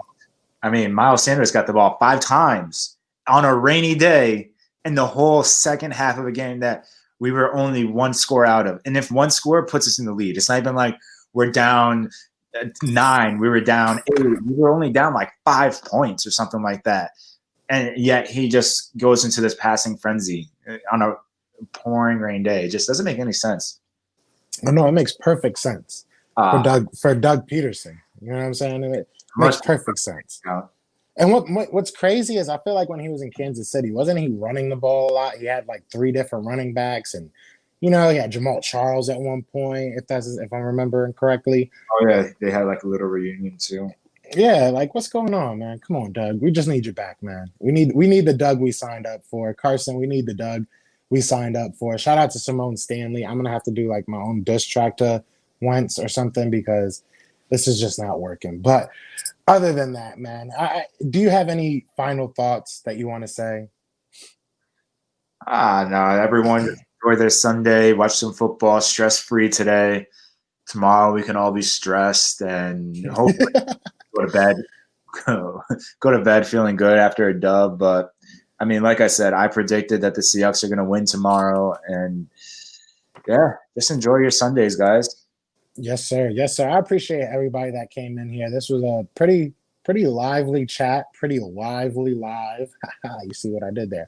I mean, Miles Sanders got the ball 5 times on a rainy day in the whole second half of a game that we were only 1 score out of. And if 1 score puts us in the lead, it's not even like we're down 9, we were down 8. We were only down like 5 points or something like that. And yet he just goes into this passing frenzy on a pouring rain day. It just doesn't make any sense. No, it makes perfect sense for Doug Peterson. You know what I'm saying? It makes perfect sense. And what's crazy is I feel like when he was in Kansas City, wasn't he running the ball a lot? He had like 3 different running backs, and he had Jamal Charles at one point, if I'm remembering correctly. Oh yeah, they had like a little reunion too. Yeah, like what's going on, man? Come on, Doug. We just need you back, man. We need the Doug we signed up for. Carson, we need the Doug we signed up for. Shout out to Simone Stanley. I'm gonna have to do like my own diss track to Wentz or something because this is just not working. But other than that, man, do you have any final thoughts that you want to say? No, everyone enjoy their Sunday, watch some football, stress-free today. Tomorrow we can all be stressed and hopefully go to bed. Go to bed feeling good after a dub. But I mean, like I said, I predicted that the Seahawks are going to win tomorrow, and yeah, just enjoy your Sundays, guys. Yes, sir. Yes, sir. I appreciate everybody that came in here. This was a pretty lively chat, pretty lively live. You see what I did there.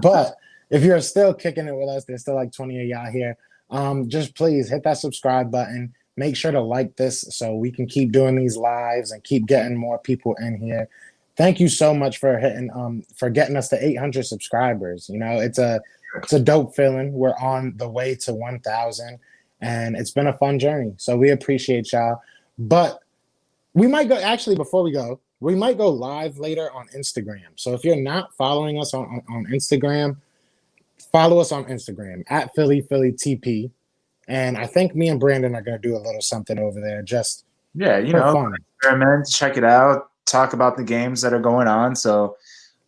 But if you're still kicking it with us, there's still like 20 of y'all here. Just please hit that subscribe button. Make sure to like this so we can keep doing these lives and keep getting more people in here. Thank you so much for getting us to 800 subscribers. It's a dope feeling. We're on the way to 1,000. And it's been a fun journey. So we appreciate y'all. But we might go, actually, before we go, we might go live later on Instagram. So if you're not following us on Instagram, follow us on Instagram at PhillyTP. And I think me and Brandon are going to do a little something over there just for fun. Experiment, check it out, talk about the games that are going on. So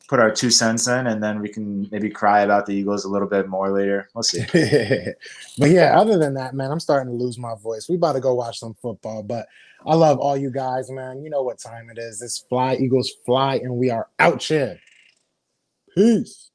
put our 2 cents in, and then we can maybe cry about the Eagles a little bit more later. We'll see. But yeah, other than that, man, I'm starting to lose my voice. We about to go watch some football, but I love all you guys, man. You know what time it is. It's Fly Eagles Fly, and we are out here. Peace.